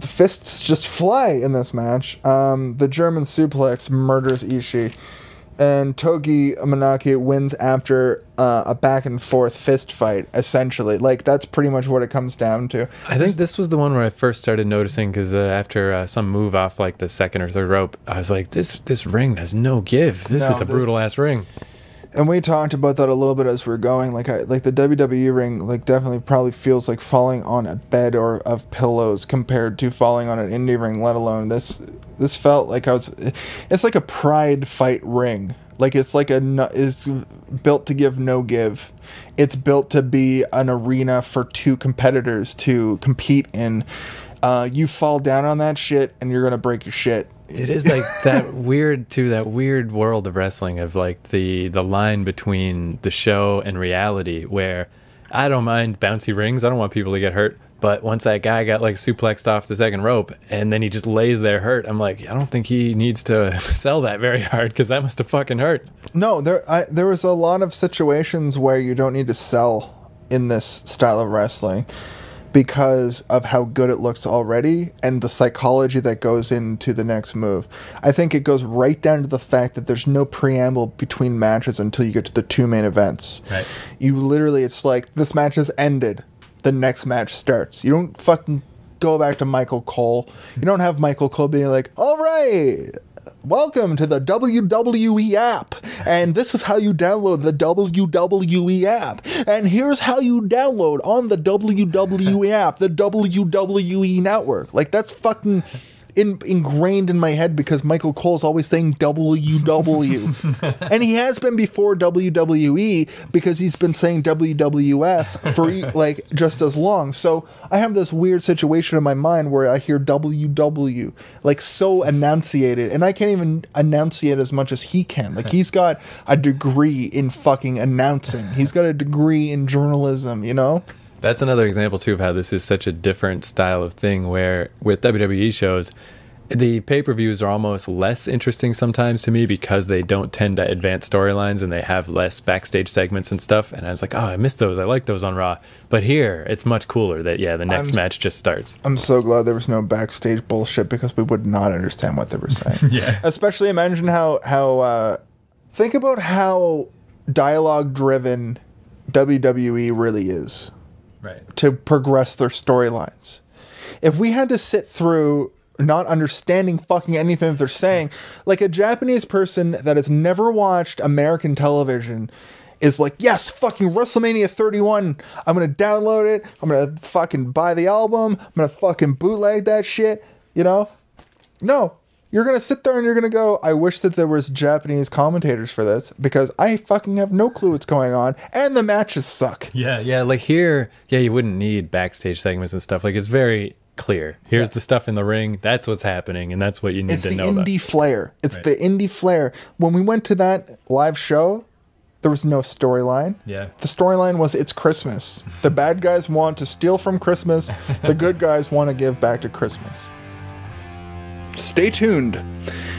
[SPEAKER 1] fists just fly in this match. The German suplex murders Ishii. And Togi Manaki wins after a back and forth fist fight, essentially. Like, that's pretty much what it comes down to.
[SPEAKER 2] I think this was the one where I first started noticing, because after some move off like the second or third rope, I was like, this ring has no give. This is a brutal ass ring.
[SPEAKER 1] And we talked about that a little bit as we were going. Like the WWE ring, like, definitely probably feels like falling on a bed or of pillows compared to falling on an indie ring. Let alone this felt like it's like a pride fight ring. Like, it's built to give no give. It's built to be an arena for two competitors to compete in. You fall down on that shit and you're gonna break your shit.
[SPEAKER 2] It is like that weird world of wrestling, of like the line between the show and reality, where I don't mind bouncy rings. I don't want people to get hurt. But once that guy got like suplexed off the second rope and then he just lays there hurt, I'm like, I don't think he needs to sell that very hard, because that must have fucking hurt.
[SPEAKER 1] No, there was a lot of situations where you don't need to sell in this style of wrestling, because of how good it looks already and the psychology that goes into the next move. I think it goes right down to the fact that there's no preamble between matches until you get to the two main events.
[SPEAKER 2] Right.
[SPEAKER 1] You literally, it's like, this match has ended, the next match starts. You don't fucking go back to Michael Cole. You don't have Michael Cole being like, all right, welcome to the WWE app, and this is how you download the WWE app, and here's how you download on the WWE app the WWE network. Like, that's fucking ingrained in my head, because Michael Cole's always saying WW. And he has been before WWE, because he's been saying WWF for like just as long. So I have this weird situation in my mind where I hear WW like so enunciated, and I can't even enunciate as much as he can. Like, he's got a degree in fucking announcing. He's got a degree in journalism, you know?
[SPEAKER 2] That's another example, too, of how this is such a different style of thing, where with WWE shows, the pay-per-views are almost less interesting sometimes to me, because they don't tend to advance storylines and they have less backstage segments and stuff. And I was like, oh, I missed those. I like those on Raw. But here, it's much cooler that, the next match just starts.
[SPEAKER 1] I'm so glad there was no backstage bullshit, because we would not understand what they were saying.
[SPEAKER 2] Yeah.
[SPEAKER 1] Especially imagine how think about how dialogue driven WWE really is.
[SPEAKER 2] Right.
[SPEAKER 1] To progress their storylines. If we had to sit through not understanding fucking anything that they're saying, like a Japanese person that has never watched American television is like, yes, fucking WrestleMania 31, I'm gonna download it, I'm gonna fucking buy the album, I'm gonna fucking bootleg that shit, you know? No. You're gonna sit there and you're gonna go, I wish that there was Japanese commentators for this, because I fucking have no clue what's going on, and the matches suck.
[SPEAKER 2] Yeah, like here, you wouldn't need backstage segments and stuff. Like, it's very clear. Here's the stuff in the ring, that's what's happening, and that's what you need to know about.
[SPEAKER 1] It's the indie flair. It's the indie flair. When we went to that live show, there was no storyline.
[SPEAKER 2] Yeah.
[SPEAKER 1] The storyline was, it's Christmas. The bad guys want to steal from Christmas. The good guys want to give back to Christmas. Stay tuned.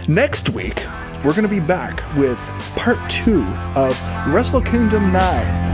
[SPEAKER 1] Next week, we're going to be back with part 2 of Wrestle Kingdom 9.